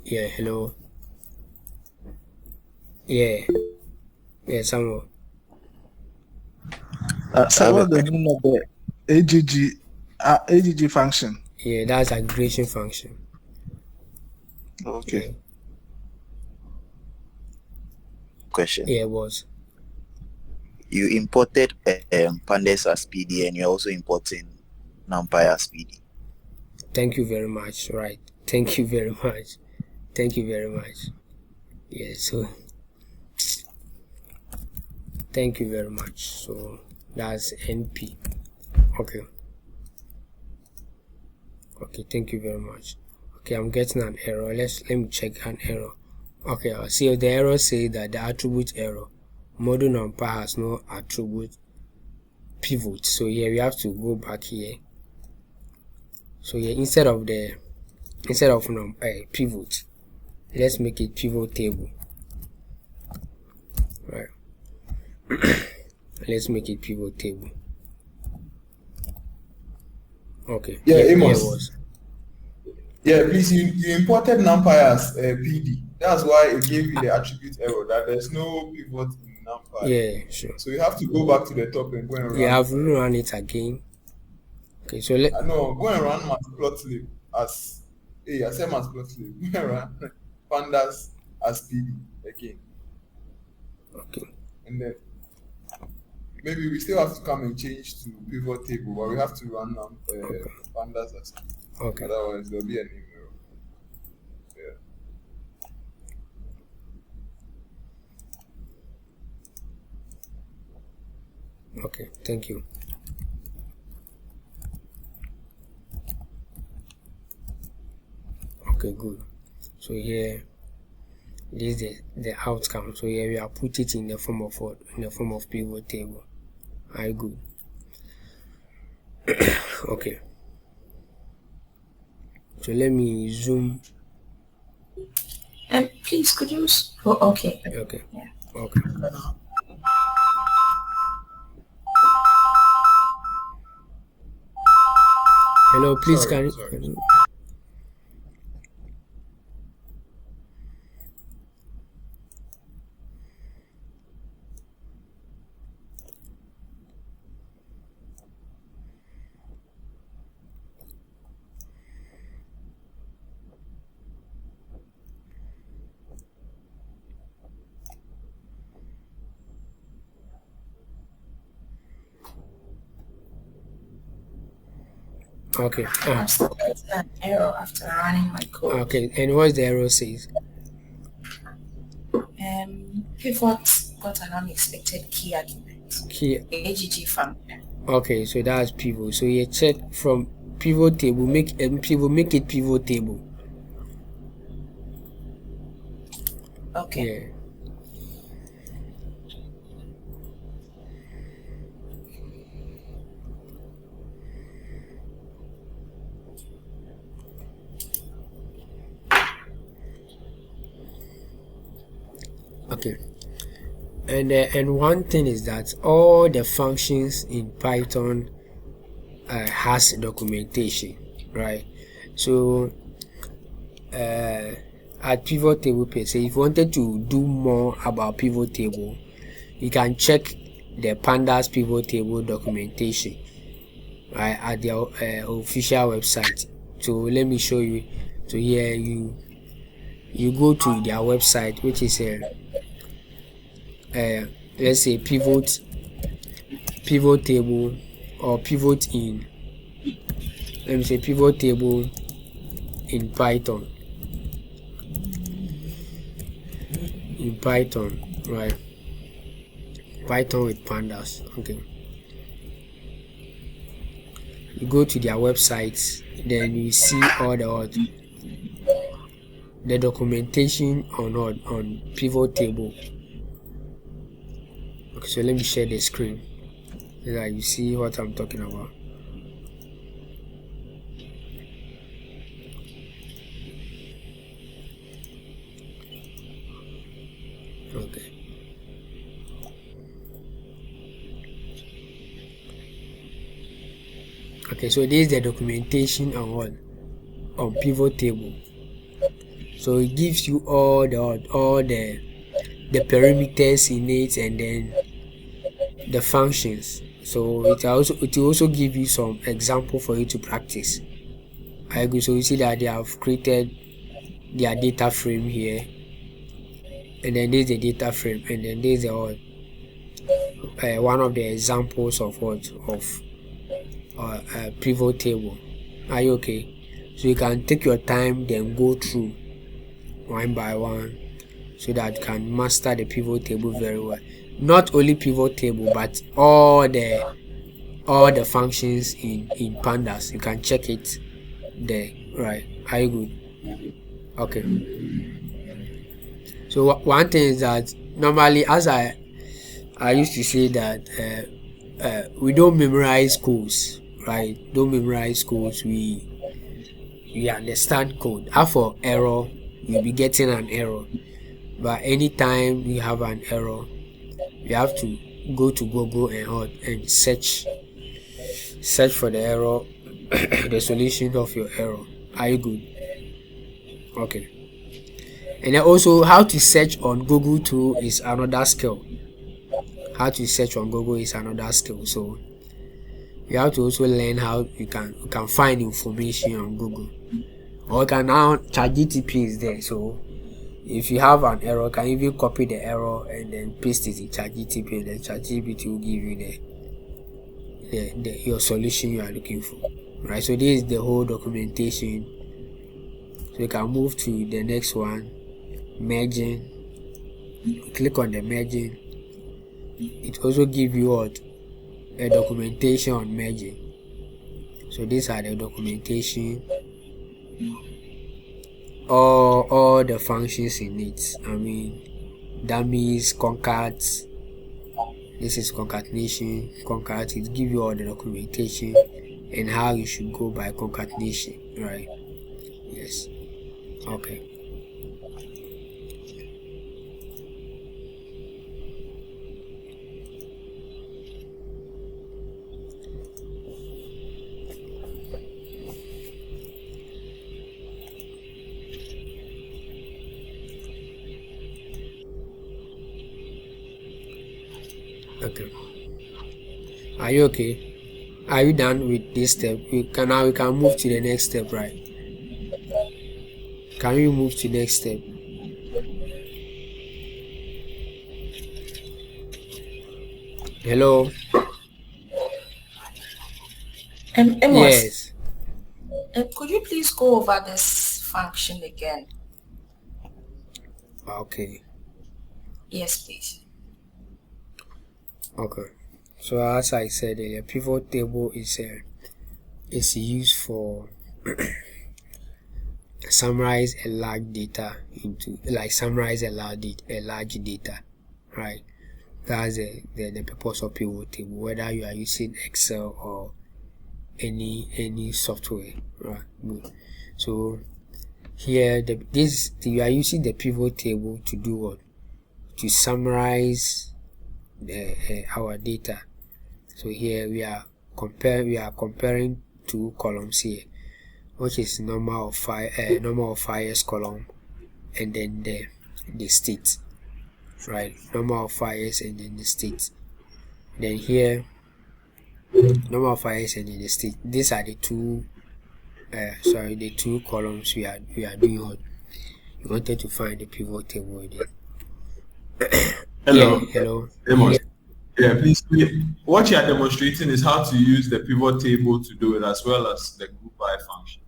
Yeah, hello. Yeah. Yeah, Samuel. I So have a what's the question. meaning of the AGG function? Yeah, that's aggregation function. Okay. Yeah. Yeah, it was. You imported pandas as PD, and you're also importing NumPy as PD. Thank you very much. Right. Thank you very much. Thank you very much. Yeah, so thank you very much. So that's NP. Okay. Okay, thank you very much. Okay, I'm getting an error. Let me check an error. Okay, I'll see if the error says that the attribute error. Model NumPy has no attribute pivot. So here we have to go back here. So here instead of pivot, let's make it pivot table. Right. Let's make it pivot table. Okay. Yeah, Here Amos. was. Yeah, please, you imported NumPy as PD. That's why it gave you the attribute error that there's no pivot in NumPy. Yeah, sure. So you have to go back to the top and go and run. Yeah, I've run it again. Okay, so go and run matplotlib as I said matplotlib. Go and run pandas as PD again. Okay. And then maybe we still have to come and change to pivot table, but we have to run pandas as PD. Okay. Otherwise there'll be an error. Yeah. Okay, thank you. Okay, good. So here this is the outcome. So here we are put it in the form of what? In the form of pivot table. Alright, good. Okay. So let me zoom. Please, could you? Oh, okay. Okay. Yeah. Okay. Hello, please Sorry. can you? Okay. I'm still getting an error after running my code. Okay, and what the error says? Pivot got an unexpected key argument. Key. AGG function. Okay, so that's pivot. So you check from pivot table, make it pivot table. Okay. Yeah. Okay. And one thing is that all the functions in Python has documentation, right? So at pivot table per se, if you wanted to do more about pivot table, you can check the pandas pivot table documentation, right, at their official website. So let me show you. So here you go to their website, which is let's say pivot table, or pivot in, let me say pivot table in Python, right? Python with pandas. Okay. You go to their websites, then you see all the documentation on pivot table. Okay, so let me share the screen so that you see what I'm talking about. Okay. Okay, so this is the documentation on pivot table. So it gives you all the parameters in it, and then the functions. So it will also give you some example for you to practice. I agree. So you see that they have created their data frame here, and then this is the data frame, and then this is one of the examples of pivot table. Are you okay? So you can take your time, then go through one by one, so that you can master the pivot table very well. Not only pivot table, but all the functions in pandas. You can check it there, right? Are you good? Okay. So one thing is that normally, as I used to say that we don't memorize codes, right? Don't memorize codes. We understand code. As for error, you'll be getting an error. But anytime you have an error, you have to go to Google and search for the error, the solution of your error. Are you good? Okay. And then also, how to search on Google too is another skill. How to search on Google is another skill. So you have to also learn how you can find information on Google. Or you can now ChatGPT is there. So if you have an error, you can even copy the error and then paste it in ChatGPT, and then ChatGPT will give you your solution you are looking for. Right. So this is the whole documentation. So you can move to the next one, merging. Click on the merging. It also gives you a documentation on merging. So these are the documentation, all the functions in it. I mean, dummies, concats. This is concatenation. Concat, it gives you all the documentation and how you should go by concatenation, right? Yes. Okay. Okay. Are you okay? Are you done with this step? We can move to the next step, right? Can we move to the next step? Hello? Amos, Yes. could you please go over this function again? Okay. Yes, please. Okay. So as I said earlier, pivot table is used for summarize a large data into summarize a large data, right? That's the purpose of pivot table, whether you are using Excel or any software, right? Good. So here you are using the pivot table to do what? To summarize our data. So here we are comparing two columns here, which is number of fires column, and then the state, right? Number of fires and then the state. Then here, number of fires and then the state. These are the two columns we are doing what we wanted to find the pivot table in it. Hello. Yeah, hello. Amos. Yeah, please. What you are demonstrating is how to use the pivot table to do it, as well as the group by function.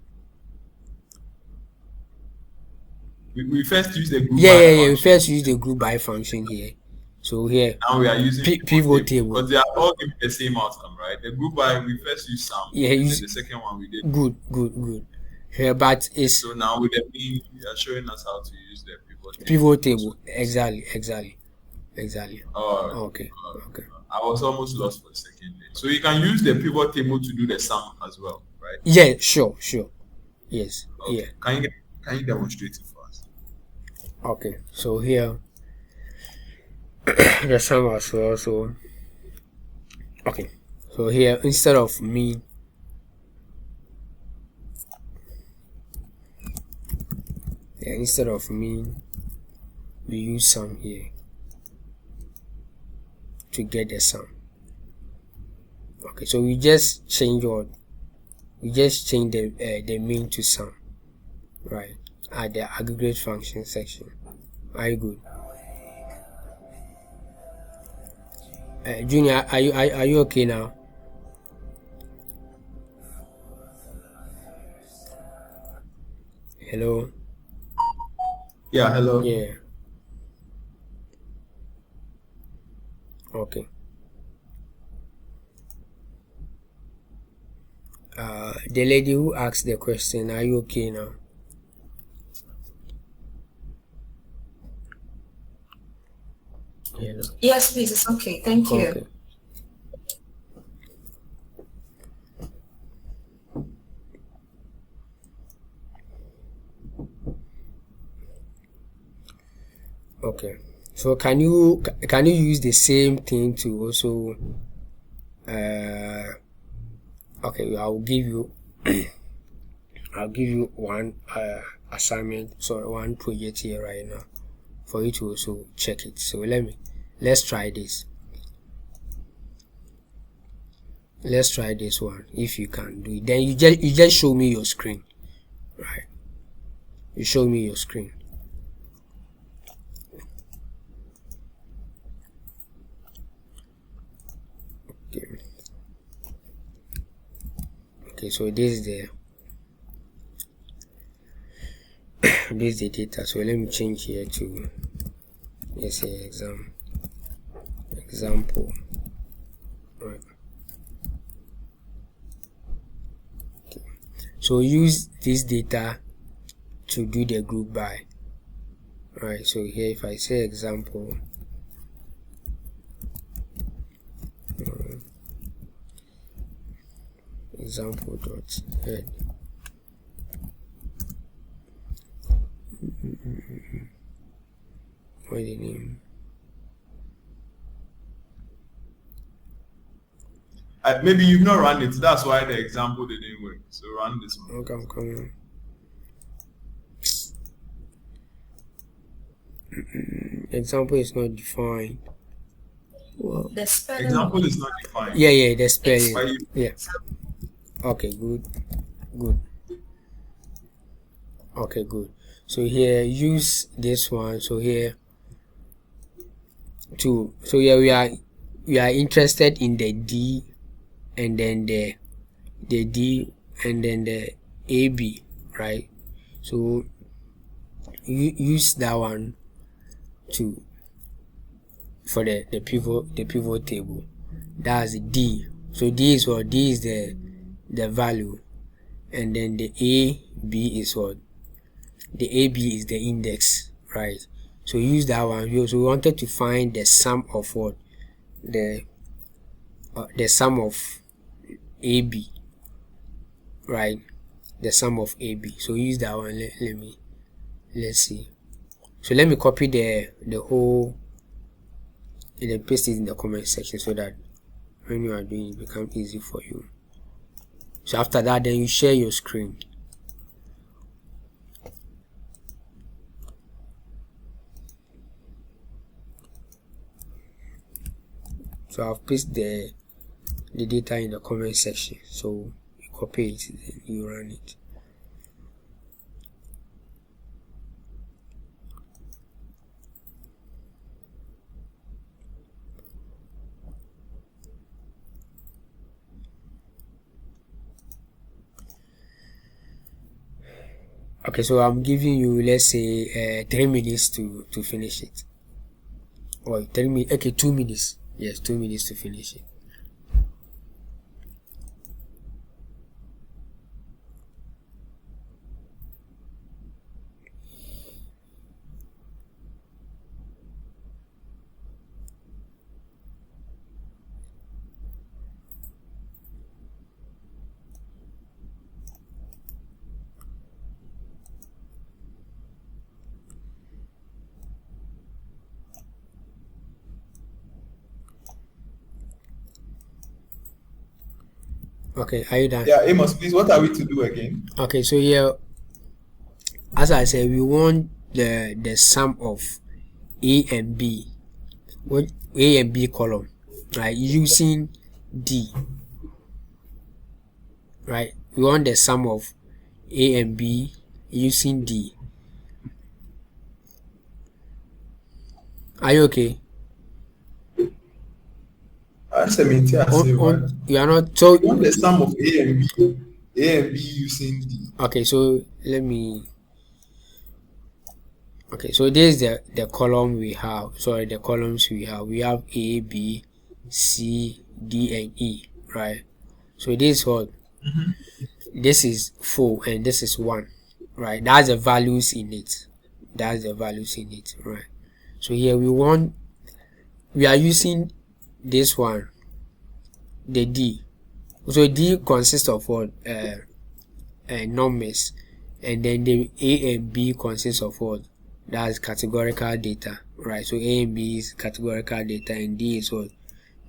We first use the group by function. We first use the group by function here. So here, Now we are using pivot table. because they are all giving the same outcome, right? The group by we first use sum, Yeah, and then the second one we did. good. Here, but it's So now with the mean, you are showing us how to use the pivot table. Exactly. Oh, Okay. I was almost lost for a second there. So you can use the pivot table to do the sum as well, right? Yeah, sure. Yes. Okay. Yeah. Can you demonstrate it for us? Okay. So here, the sum as well. So okay. So here, instead of mean, we use sum here to get the sum. Okay. So we just change the mean to sum, right, at the aggregate function section. Are you good? Junior, are you okay now? Hello. Yeah, hello. Yeah. Okay. The lady who asked the question, are you okay now? Hello. Yes, please. It's okay. Thank you. Okay. Okay. So can you use the same thing to also okay, I'll give you one assignment, sorry, one project here right now for you to also check it. So let's try this. Let's try this one. If you can do it, then you just show me your screen, right? You show me your screen. Okay, so this is the data. So let me change here to, let's say, example, right? Okay. So use this data to do the group by, right? So here, if I say example, example dot head, what the name? Maybe you've not run it. That's why the example didn't work. So run this one. Okay, I'm coming. Example is not defined. Well, The spelling. Example is not defined. yeah, the spelling. Why you- Yeah. Okay, good. Okay, good. So here, use this one. So here, we are interested in the D, and then the D, and then the AB, right? So you use that one for the pivot table. That's D. So D is what? D is the value, and then the AB is what? The AB is the index, right? So use that one. So we wanted to find the sum of what? The sum of AB, right? The sum of AB. So use that one. Let's see. So let me copy the whole and then paste it in the comment section so that when you are doing it become easy for you. So after that, then you share your screen. So I've pasted the data in the comment section. So you copy it, then you run it. Okay, so I'm giving you, let's say, 3 minutes to finish it. Or 3 minutes. Okay, 2 minutes. Yes, 2 minutes to finish it. Okay, are you done? Yeah, Amos, please, what are we to do again? Okay, so here, as I said, we want the sum of A and B, what A and B column, right? Using D, right? We want the sum of A and B using D. Are you okay? You are not. So we want the sum of A and B using D. okay, so let me. Okay, so this is the column we have. Sorry, the columns we have. We have A, B, C, D, and E, right? So this is what. This is 4 and this is 1, right? That's the values in it. That's the values in it, right? So here we are using this one, the D. So D consists of what? Numbers, and then the A and B consists of what? That's categorical data, right? So A and B is categorical data and D is what?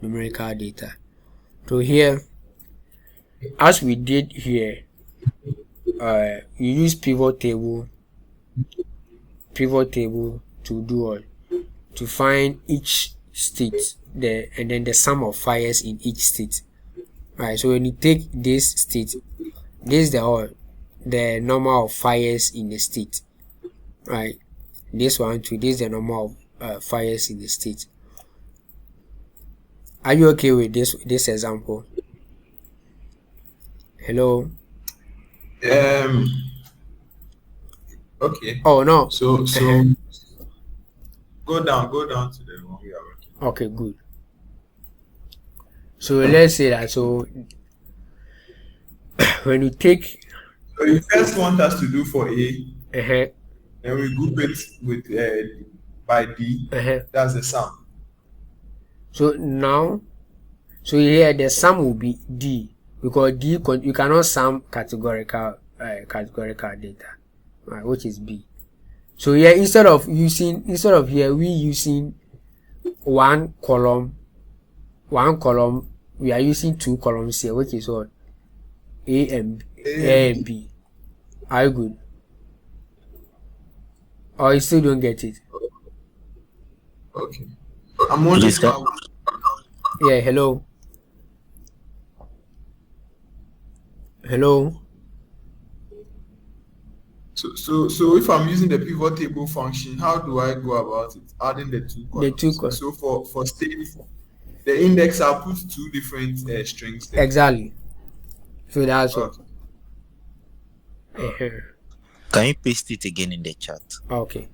Numerical data. So here, as we did here, you use pivot table to do what? To find each state and then the sum of fires in each state, right? So when you take this state, this is the number of fires in the state, right? This one too, this is the number of fires in the state. Are you okay with this example? Hello? Okay. Oh no. So go down to the one we are working. Okay, good. So let's say that, so when you take So you first want us to do for A, uh-huh, then we group it with by D. uh-huh. That's the sum. So now, so here the sum will be D, because D you cannot sum categorical data, right, which is B. So here instead of here we using one column, we are using 2 columns here, which is what? A and B. Are you good? Or you still don't get it? Okay. I'm wondering Yeah, hello. So if I'm using the pivot table function, how do I go about it? Adding the 2 columns. The 2 columns. So for state, the index, I'll put 2 different strings there. Exactly. So that's what. Can you paste it again in the chat? Okay.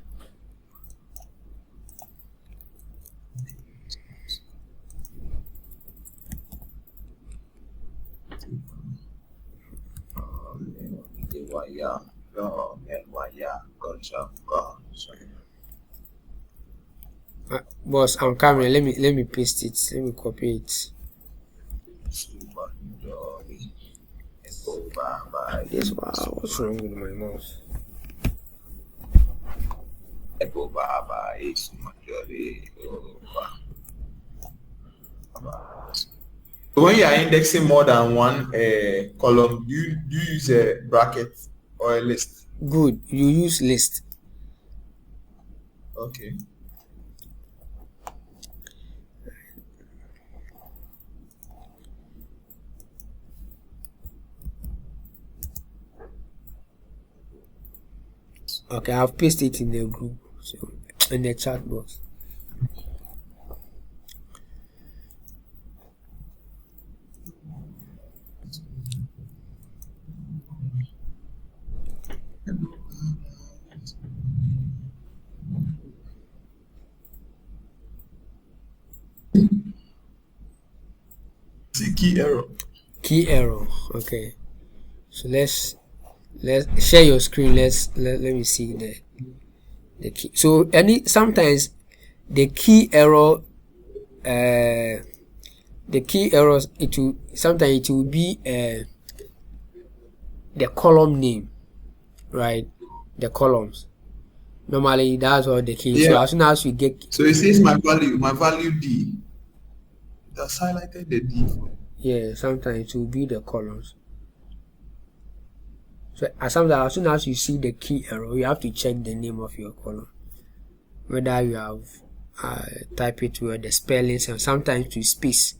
Boss, I'm coming. Let me paste it. Let me copy it. This what's wrong with my mouse? When you are indexing more than one column, do you use a bracket or a list? Good. You use list. Okay. Okay, I've pasted it in the group, so in the chat box. Key error. Key error. Okay. So let's share your screen. Let me see the key. So sometimes the key error, the key errors, sometimes it will be the column name, right? The columns. Normally that's all the key. So Yeah. as soon as you get, So it says my value D. That's highlighted the D for me. yeah, sometimes it will be the columns. So as soon as you see the key error, you have to check the name of your column, whether you have type it with the spellings, and sometimes to space.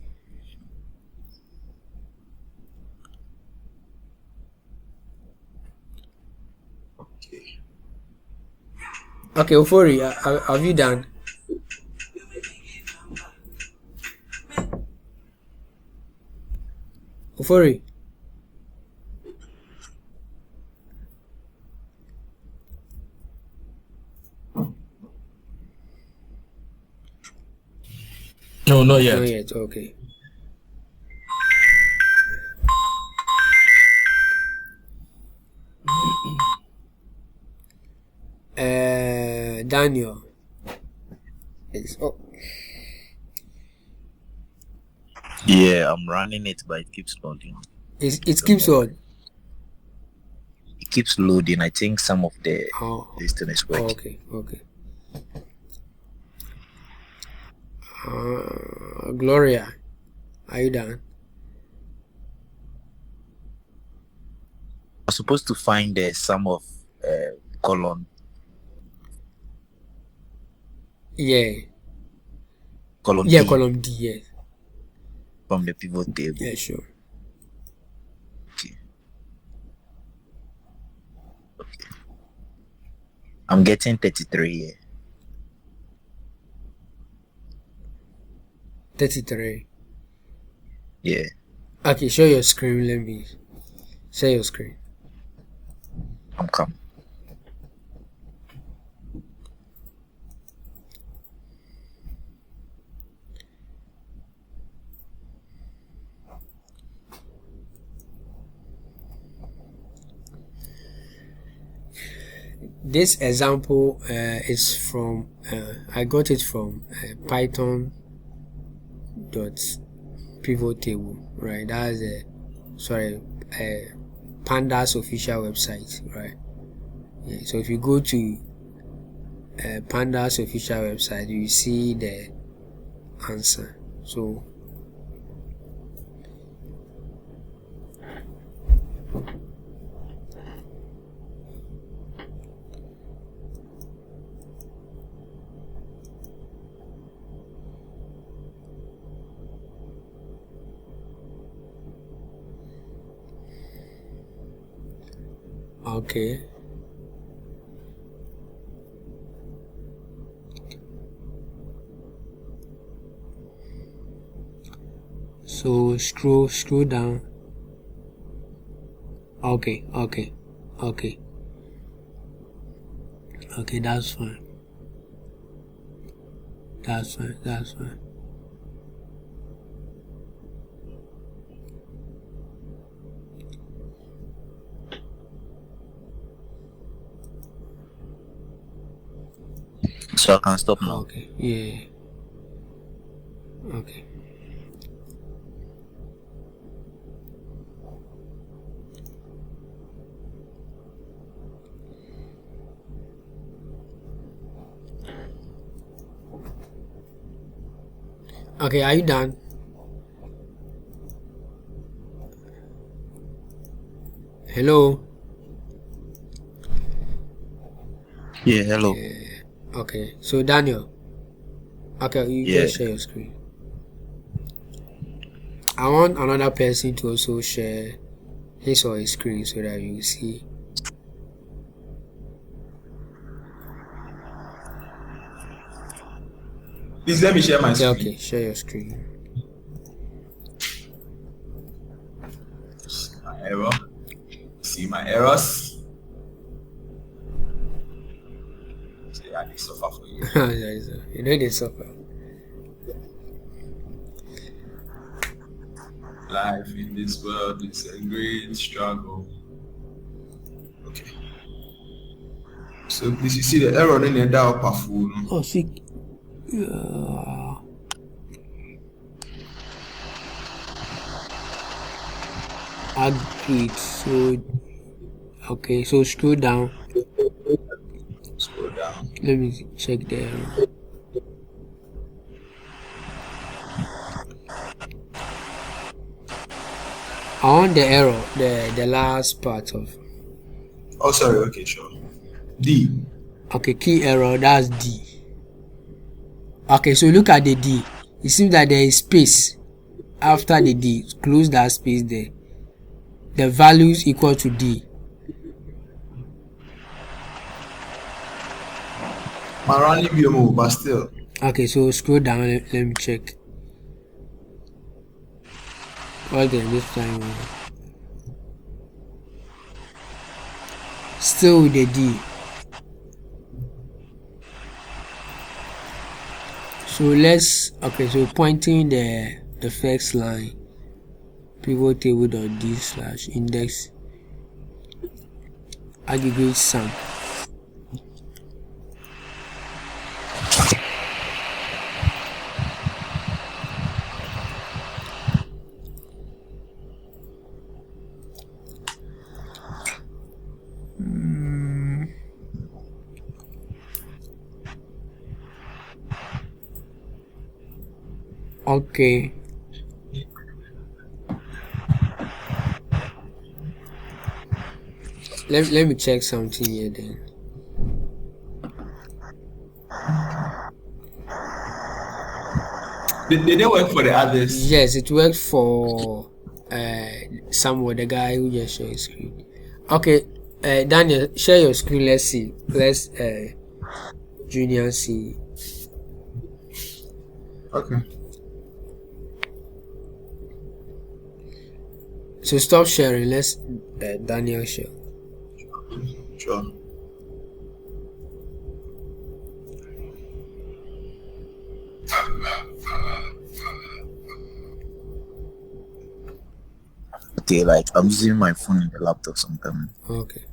Okay, Ofori, have you done? Ofori. No, not yet. Not yet. Okay. Daniel. Yeah, I'm running it, but it keeps loading. It keeps on. It keeps loading. I think some of the this thing is working. Okay. Gloria, are you done? I'm supposed to find the sum of column. Yeah. Column Yeah, D column D. Yes. from the pivot table. Yeah, sure. Okay. I'm getting 33 here. 33. Yeah. Okay, show your screen. Let me share your screen. I'm coming. This example is from I got it from Python dot pivot table, right? That's Pandas official website, right? Yeah, so if you go to Pandas official website, you see the answer. So okay. So scroll down. Okay, that's fine. That's fine. So I can stop now. Okay, yeah. Okay. Okay, are you done? Hello? Yeah, hello. Okay, so Daniel. Okay, you Yeah. just share your screen. I want another person to also share his or his screen so that you see. Please let me share my screen. Okay, share your screen. My error. See my errors. See, I suffer for you. You know they suffer. Life in this world is a great struggle. Okay. So please, you see the error in the upper phone. Oh, see. Agreed. So, okay. So scroll down. Scroll down. Let me check the error. I want the error, the last part of. Oh, sorry. Okay, sure. D. Okay, key error. That's D. Okay, so look at the D. It seems that there is space after the D. Close that space there. The value is equal to D. Marani Biomo, but still. Okay, so scroll down. Let me check. What then this time? Still with the D. So let's, okay, so pointing the first line, pivot table dot d slash index aggregate sum. Okay. Let me check something here then. They didn't work for the others. Yes, it worked for Samuel, the guy who just shared his screen. Okay, Daniel, share your screen. Let's see. Let's Junior see. Okay. So stop sharing. Let's Daniel share. Sure. Okay, like I'm using my phone and the laptop sometimes. Okay.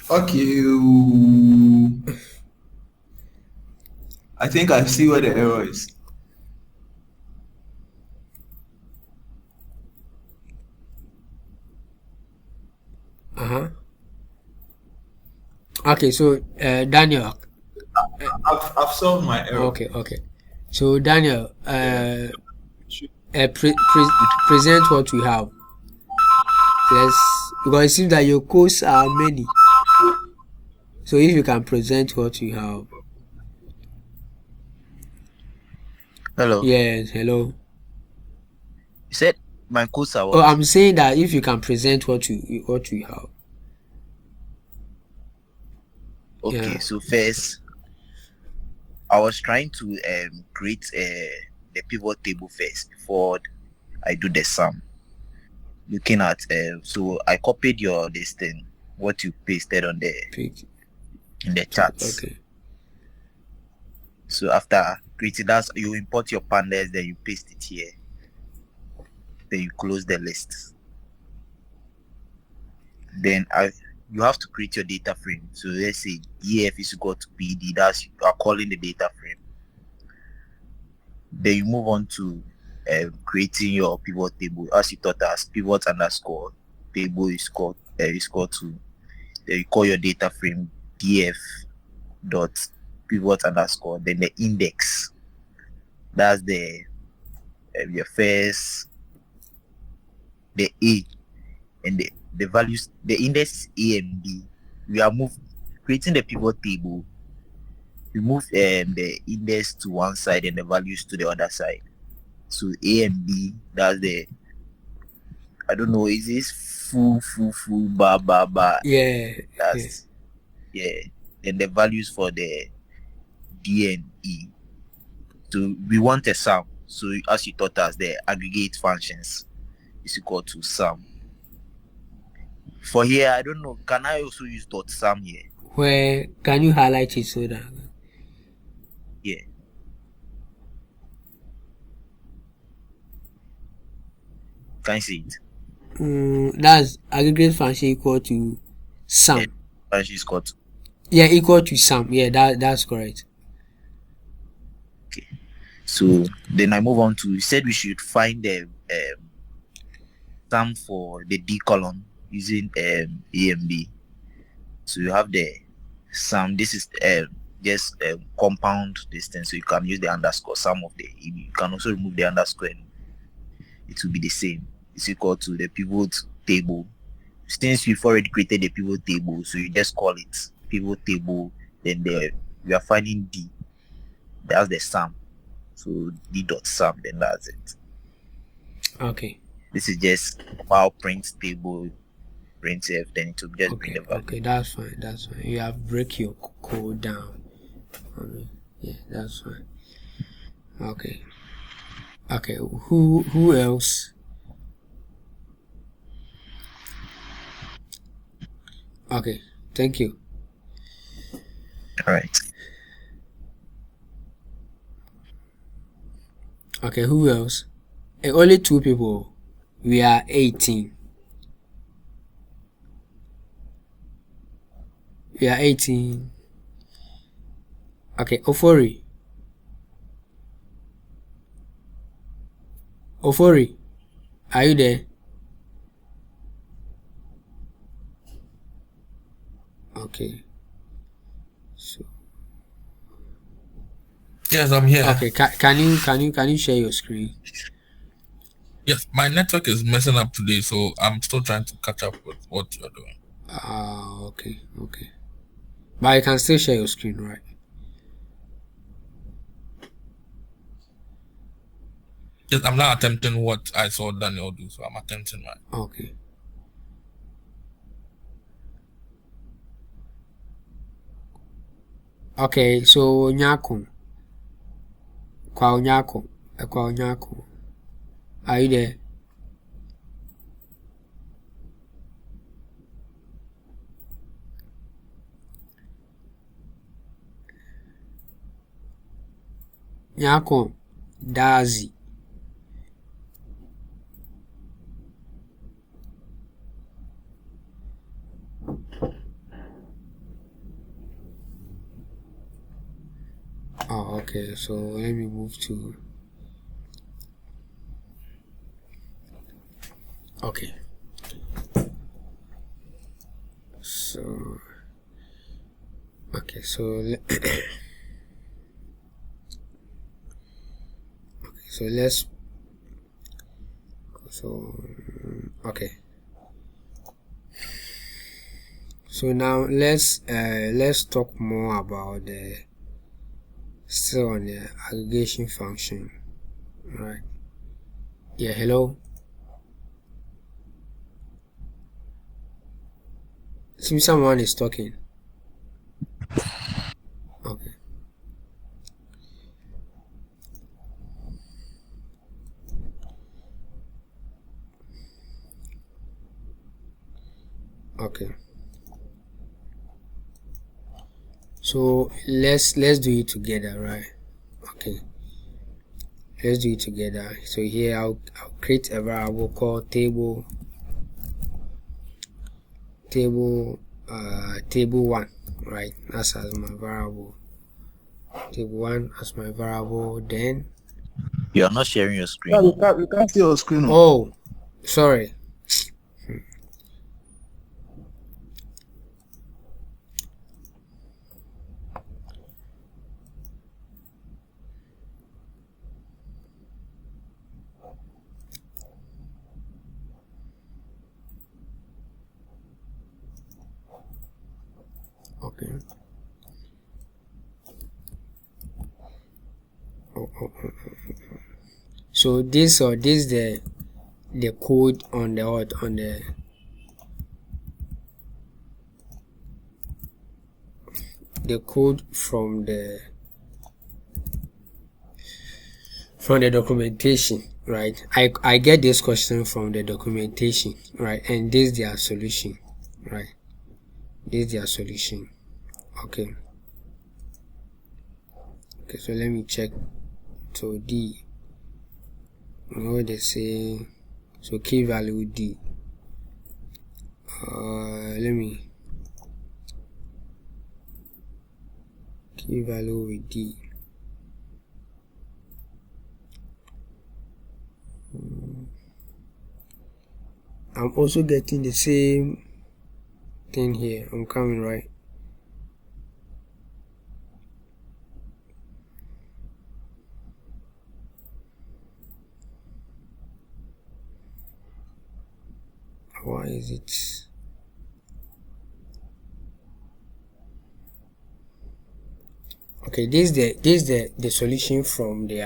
Okay. I think I see where the error is. Okay, so Daniel. I've solved my error. Okay. So Daniel, present what we have. Because it seems that your codes are many. So if you can present what you have. Hello. Yes, hello. You said my codes are what? Oh, I'm saying that if you can present what you have. Okay, Yeah. so first, I was trying to create the pivot table first before I do the sum. Looking at so I copied your this thing, what you pasted on the in the charts. Okay. So after creating that, you import your pandas, then you paste it here. Then you close the list. Then you have to create your data frame. So let's say EF is equal to PD. That's you are calling the data frame. Then you move on to creating your pivot table as you thought as pivot underscore table is called to. Then you call your data frame df dot pivot underscore. Then the index. That's the your first the A and the values. The index A and B. We are creating the pivot table. We move the index to one side and the values to the other side. So A and B, that's the, I don't know, is this full, ba. Yeah. That's, yeah. Then the values for the D and E. So we want a sum. So as you taught us, the aggregate functions is equal to sum. For here, I don't know. Can I also use .sum here? Where can you highlight it so that? Yeah. Can you see it? That's aggregate function equal to Yeah. sum. Function is called. Yeah, equal to sum. Yeah, that's correct. Okay. So then I move on to. You said we should find the sum for the D column using A and B. So you have the sum. This is just compound distance. So you can use the underscore sum of the. You can also remove the underscore and it will be the same. It's equal to the pivot table. Since we've already created the pivot table, so you just call it pivot table. Then we are finding D. That's the sum. So D dot sum. Then that's it. Okay. This is just file print table printf. Then it will just bring Okay. the value. Okay. That's fine. That's fine. You have break your code down. Okay. Yeah, that's fine. Okay. Okay. Who else? Okay. Thank you. All right. Okay. Who else? Only 2 people. We are 18. We are 18. Okay. Ofori. Ofori. Are you there? Okay. So Yes, I'm here. okay. Can you share your screen? Yes, my network is messing up today, so I'm still trying to catch up with what you're doing. Okay. Okay. But you can still share your screen, right? Yes, I'm now attempting what I saw Daniel do, so I'm attempting mine. Okay. Okay, so Nyako. Kwa Nyako. Kwa Nyako. Are you there? Nyako. Dazi. Oh, okay. So let me move to. Okay. So. Okay. So. Okay. So let's. So. Okay. So now let's talk more about the still on the aggregation function, right? Yeah. Hello. Seems someone is talking. Okay. Okay. So let's do it together, right? Okay. Let's do it together. So here I'll create a variable called table 1, right? That's as my variable. Table 1 as my variable. Then You are not sharing your screen. Yeah, you can't see your screen. oh, sorry. Okay. So this the code on the code from the documentation. right? I get this question from the documentation, right? And this is their solution, right? This is their solution. Okay. Okay, so let me check. So D, what they say, so key value D. Let me key value with D. I'm also getting the same thing here. I'm coming, right? Why is it? Okay, this is the solution from the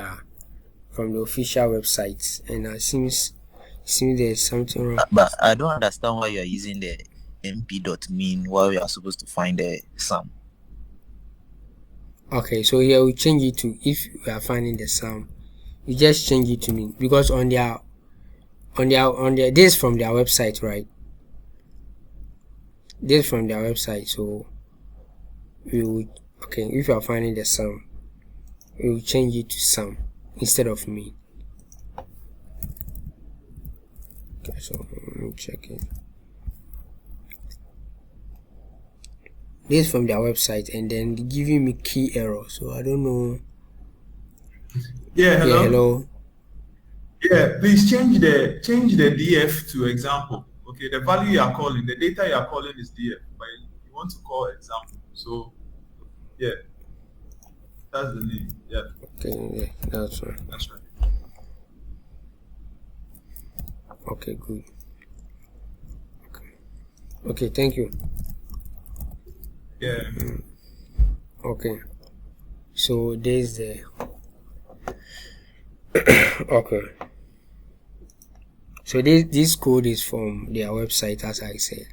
official website, and it seems there's something wrong. But I don't understand why you are using the mp.mean while you are supposed to find the sum. Okay, so here we change it to, if we are finding the sum, you just change it to mean, because on their this is from their website, right? This is from their website, so we will, okay, if you are finding the sum, we will change it to sum instead of mean. Okay, so let me check it. This is from their website, and then they're giving me key error, so I don't know. Yeah, hello. Yeah, hello. Yeah, please change the df to example. Okay, the value you are calling, the data you are calling is df, but you want to call example. So yeah, that's the name. Yeah, Okay, yeah, that's right. that's right. Okay, good. Okay, thank you. Yeah. Okay, so there's the okay, so this code is from their website, as I said,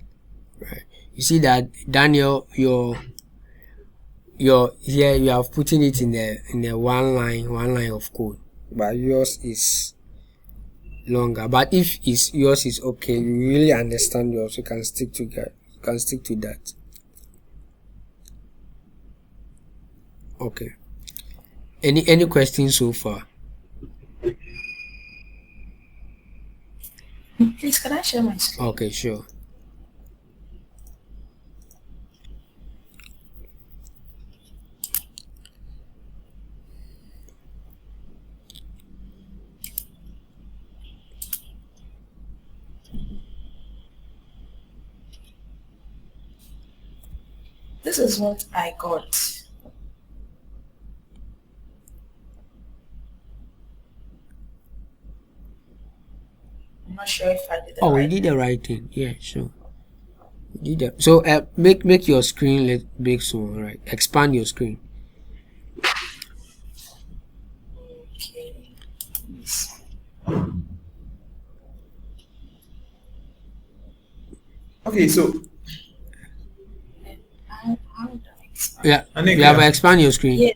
right? You see that, Daniel, your here you have putting it in the one line of code, but yours is longer. But if yours is okay, you really understand yours, you can stick to that. Okay, any questions so far? Please, can I share my screen? Okay, sure. This is what I got. I'm not sure if I did the Oh, we right did the right thing. Yeah, sure. We did that. So make your screen big, so right. Expand your screen. Okay. Okay, so How do I expand? Yeah, Anika, you have expand your screen. Yeah.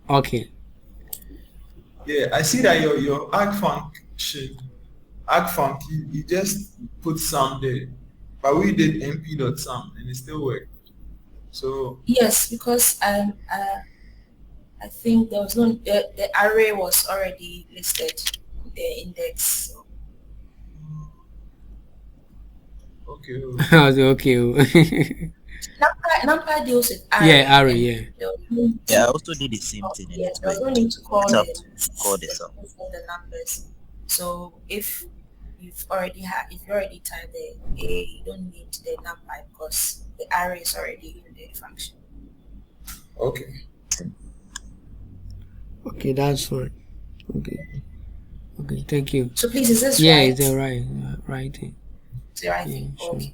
Okay. yeah, I see that your arg func, you just put sum there, but we did mp.sum and it still worked. So Yes, because I think there was no the array was already listed in the index. So okay. Okay. NumPy deals with array. Yeah, array. And Yeah. there was no need Yeah, I to- also did the same thing and Yes, it there was no worked. need to call It's up the to call the sum. the numbers. So if you've already typed the A, you don't need the NumPy because the array is already in the function. Okay. Okay, that's fine. Okay. Okay, thank you. So please, is this Yeah, right? it's the right thing. It's the right Yeah, thing. sure. Okay.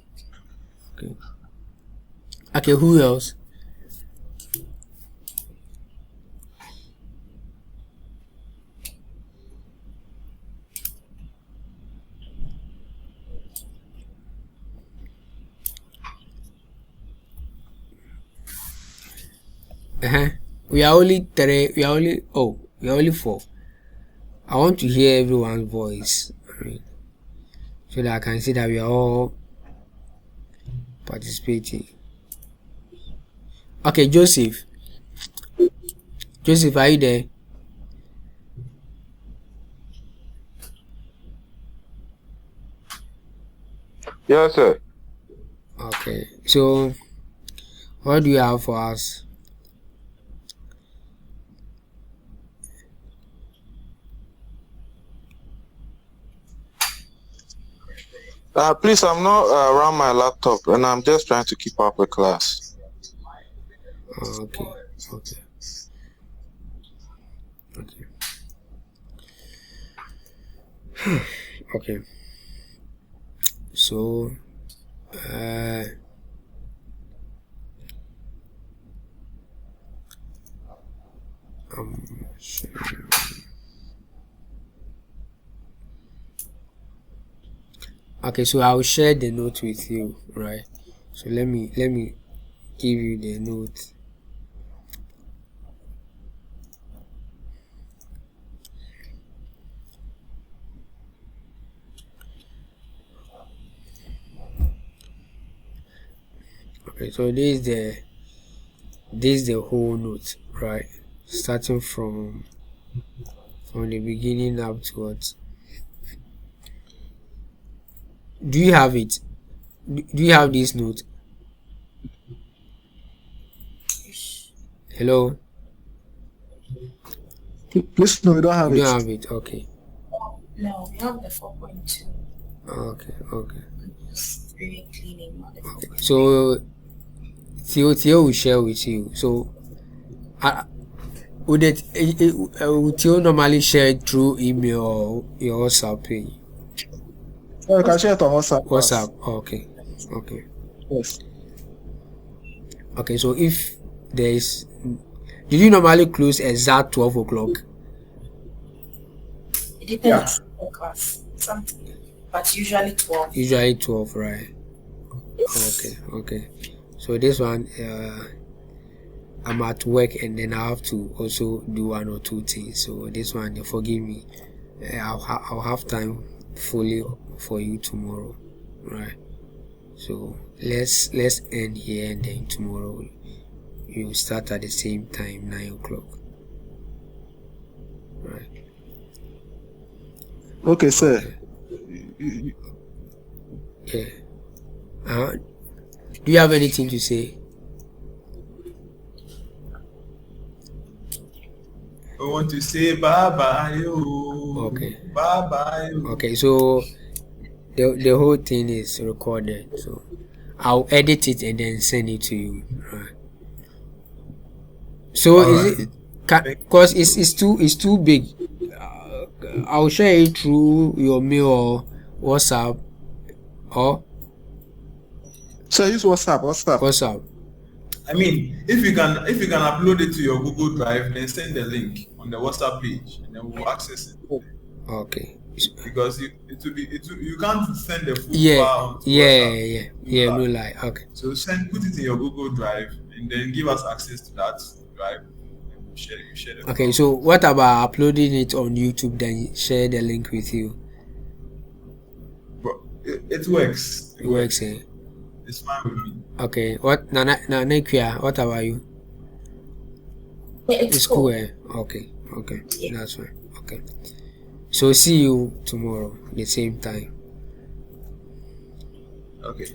Okay. Okay, who else? We are only three. We are only four. I want to hear everyone's voice. I mean, so that I can see that we are all participating. Okay, Joseph. Joseph, are you there? Yes, sir. Okay, so what do you have for us? Please, I'm not around my laptop, and I'm just trying to keep up with class. Okay, okay, okay, okay. So, sure. Okay, so I'll share the note with you, right? So let me give you the note. Okay, so this is the whole note, right? Starting from the beginning upwards. Do you have it? Do you have this note? Hello? Please, no, we don't have You it. don't have it? Okay. No, we have the 4.2. Okay, okay. Just very cleaning on the 4.2. So Theo will share with you. So would would Theo normally share it through email or your WhatsApp page? No, you can share it on WhatsApp. WhatsApp. Okay. Okay. Yes. Okay. So if there is, did you normally close exact 12 o'clock? It depends on the class. Something, but usually 12. Usually 12, right? Okay. Okay. So this one, I'm at work and then I have to also do one or two things. So this one, forgive me. I'll have time fully for you tomorrow, right? So let's end here and then tomorrow you start at the same time, 9 o'clock, right? Okay, sir. Yeah. Do you have anything to say? I want to say bye bye. Okay. Bye bye. Okay. So the whole thing is recorded. So I'll edit it and then send it to you. Right. So All is right. it? Because it's too big. I'll share it through your mail or WhatsApp or So use WhatsApp. WhatsApp. I mean, if you can upload it to your Google Drive, then send the link on the WhatsApp page, and then we'll access it. Okay. Because you can't send the full Yeah. file onto Yeah. WhatsApp. Yeah. No lie. Okay. So put it in your Google Drive, and then give us access to that drive, and we'll share the Okay. file. So what about uploading it on YouTube? Then share the link with you. But it works. It works. Eh? It's fine with me. Okay. What Nanekia? What about you? Yeah, it's cool. Eh? Okay. Okay. Yeah. That's fine. Okay. So see you tomorrow, the same time. Okay.